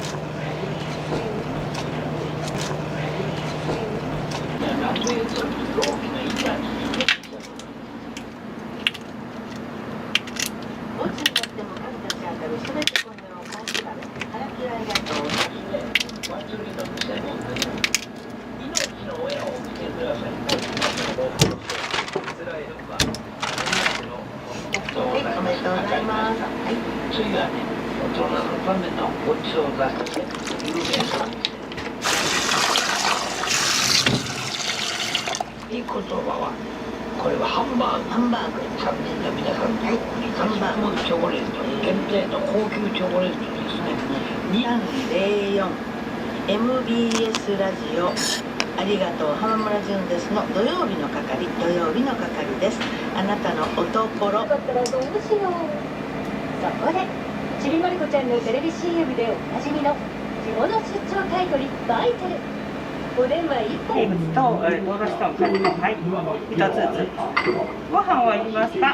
なんでいうと大きな板にどっちにとっても神たちあたるすべてこの世を感じられ早きありがとう祭りの見せ物で命の親を見てください。おめでとうございます。次はね、大人のためのごちそうが有名なんです。いい言葉は、これはハンバーグ。3人の皆さん、はい、ハンバーグチョコレート、限定の高級チョコレートですね。2304 MBS ラジオありがとう浜村淳ですの土曜日の係です。あなたのおところよかったらどうしよう。そこでちびまる子ちゃんのテレビ CM でおなじみの着物出張買取バイテル、お電話1本名物とおろしとんかつ、はい、1つずつ。ご飯はいりますか？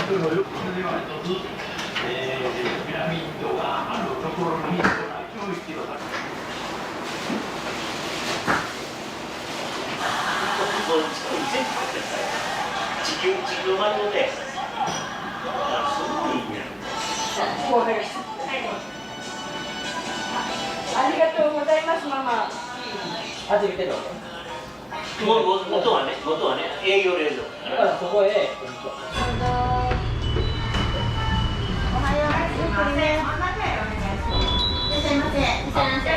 ありがとうございます、ママ。始めてるわけ。元はね、営業冷蔵庫。だからそこへ。おはよう。ゆっくりね。いらっしゃいませ。いらっしゃいませ。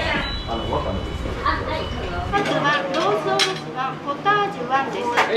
まずはロースオルスパンポタージュ1です。はい。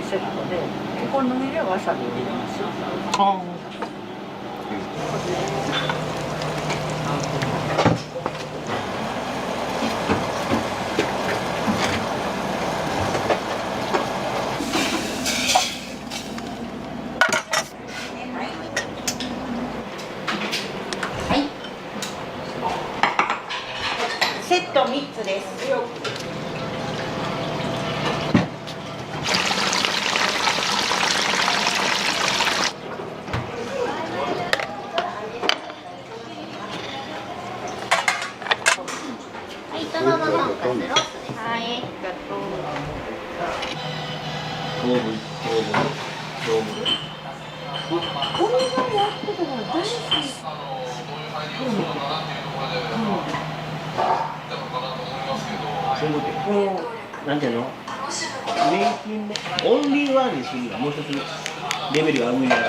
セットで、お好みでわさびを入れます。セット3つです。なんていうの？年金でオンリーワンにするにはもう一つレベルが上に上がる。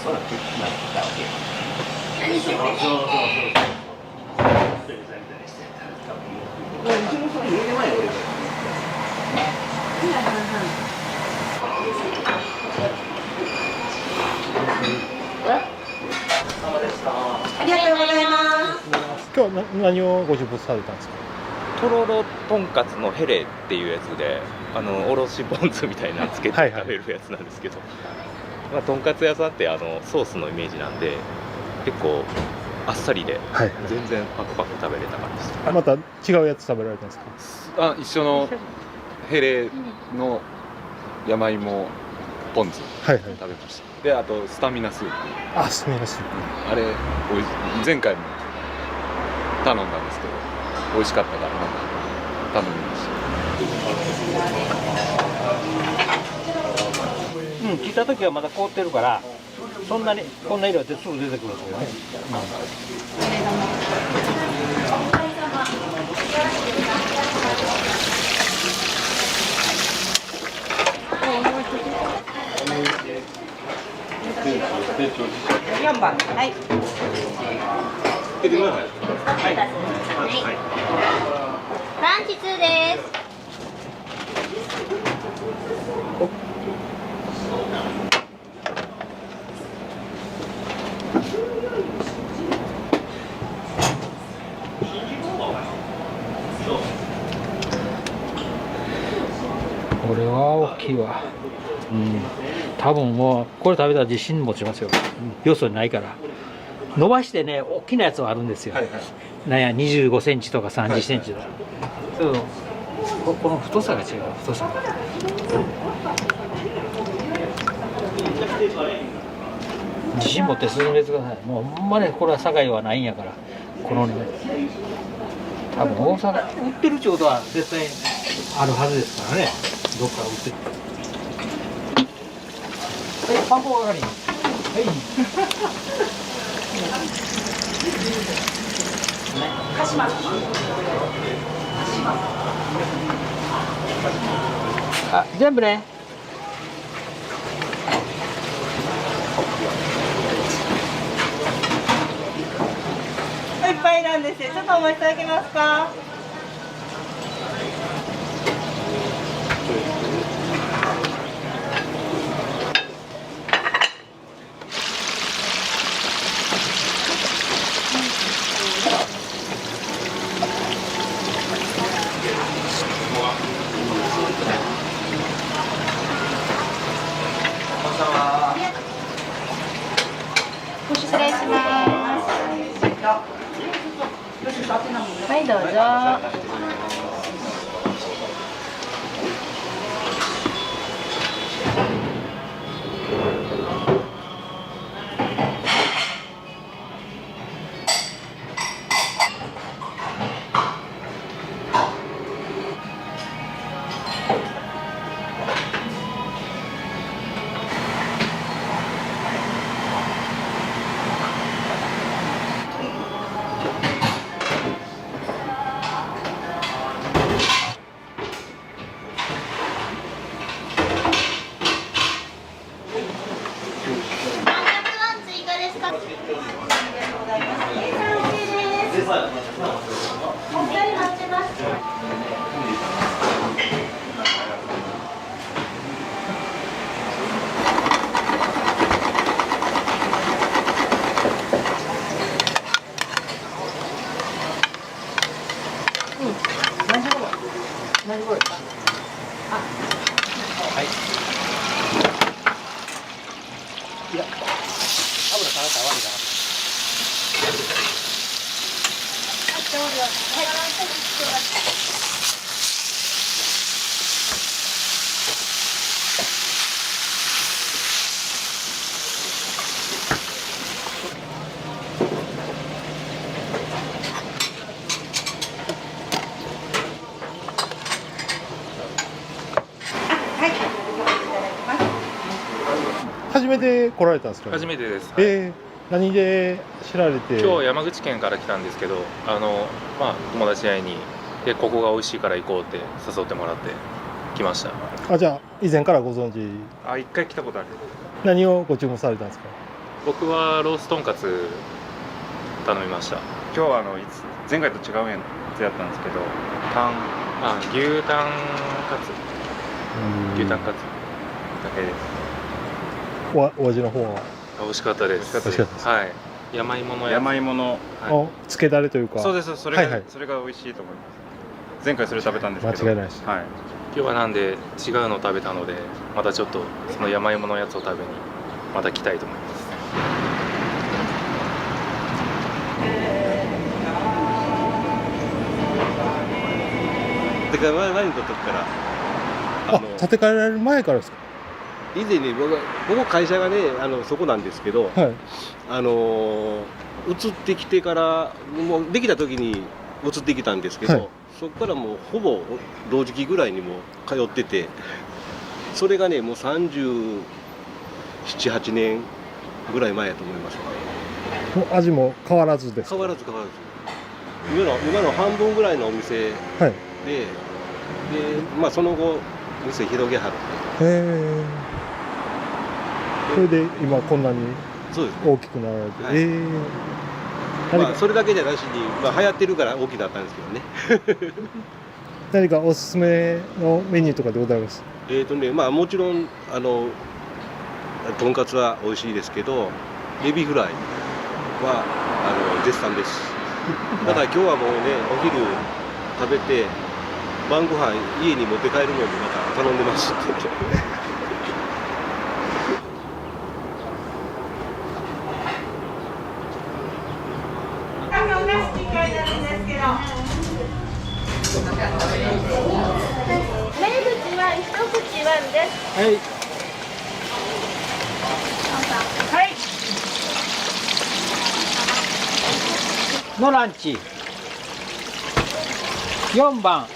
そうなってきたわけ。そう。うちもそれ入れてないよ俺。ありがとうございます。今日は何をご自分されたんですか？とろろとんかつのヘレっていうやつで、おろしポン酢みたいなのつけて食べるやつなんですけど、まあ、とんかつ屋さんってソースのイメージなんで結構あっさりで、全然パクパク食べれた感じです。また違うやつ食べられたんですか？一緒のヘレの山芋ポン酢食べました。であとスタミナスープ。スタミナスープ。あれ前回も頼んだんですけど美味しかったから頼みました。切った時はまだ凍ってるからそんなにこんな色ですぐ出てくるんですよね。4番、はい。ランチ2です。これは大きいわ。多分もうこれ食べたら自信持ちますよ。よそにないから。伸ばしてね、大きなやつはあるんですよ。なんや25センチとか30センチとか。この太さが違う、太さが。自信持って進めてください。もうほんまね、これは堺はないんやから、このね、多分大阪売ってるってことは絶対あるはずですからね、どっか売ってる。パン粉係。はい。鹿島。あ、全部ね。いっぱいなんですよ。ちょっとお待ちいただけますか。失礼します。はい、どうぞ。何頃ですか？あ、はい。いや、油下がったら悪いかな。初めて来られたんですか？初めてです。何で知られて？今日山口県から来たんですけど、まあ友達に会いにでここが美味しいから行こうって誘ってもらって来ました。あ、じゃあ以前からご存知？あ、一回来たことある。何をご注文されたんですか？僕はロースとんかつ頼みました。今日は前回と違うやつやったんですけど、牛タンカツ。牛タンカツだけです。お味の方は美味しかったです。美味しかったです。はい。山芋のやつ。山芋の、つけだれというか。そうです。それが美味しいと思います。前回それ食べたんですけど。間違いないです。はい。今日はなんで違うの食べたので、またちょっとその山芋のやつを食べにまた来たいと思います。建て替え前の時から。建て替えられる前からですか？以前に僕会社がねそこなんですけど、移ってきてからもうできた時に移ってきたんですけど、そこからもうほぼ同時期ぐらいにも通ってて、それがねもう37、8年ぐらい前やと思いますね。もう味も変わらずですか？変わらず今の半分ぐらいのお店で、まあその後店広げはって。それで今こんなに大きくなられて、まあそれだけじゃなしに、まあ、流行ってるから大きくなったんですけどね。何かおすすめのメニューとかでございます？まあもちろんとんかつは美味しいですけど、エビフライは絶賛です。ただ今日はもうねお昼食べて晩ご飯家に持って帰るのにまた頼んでますって言って。お出していただいてるんですけど。です。はいはい。のランチ4番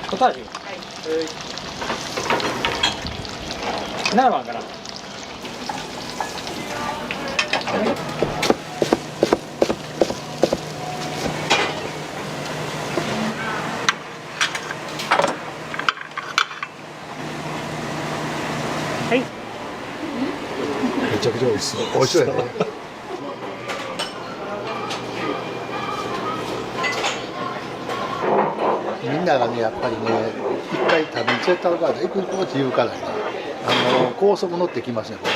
ポタージュ、7番かな。はい。めちゃくちゃ美味しそう。美味しそうやね。みんながね、やっぱりね、一回食べに連れたから、行くって言うからね、高速乗ってきますね、こ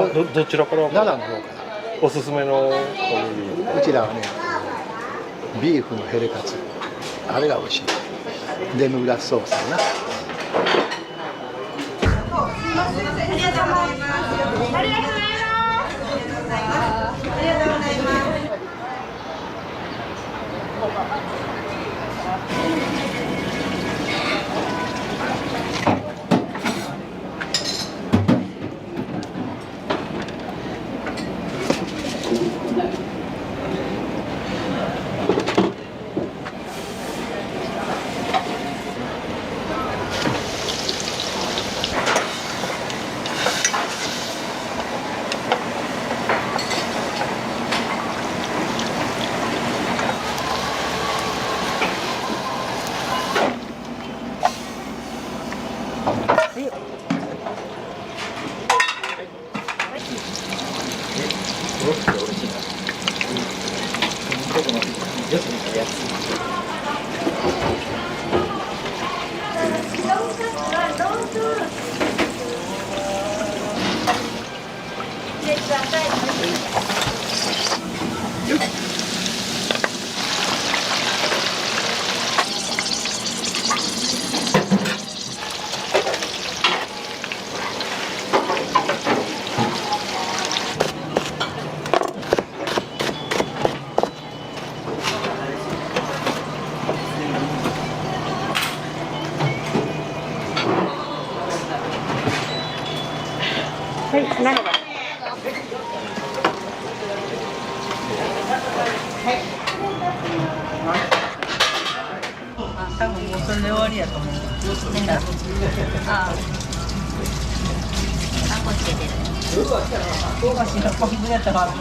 れ。どちらから？奈良の方から。おすすめのおにぎり。うちらはね、ビーフのヘレカツ、あれが美味しい。デミグラスソースだな。はい、7番。多分もうそれで終わりやと思う。ああ。あ、こっち出てる。おかしいな、パキブやったから。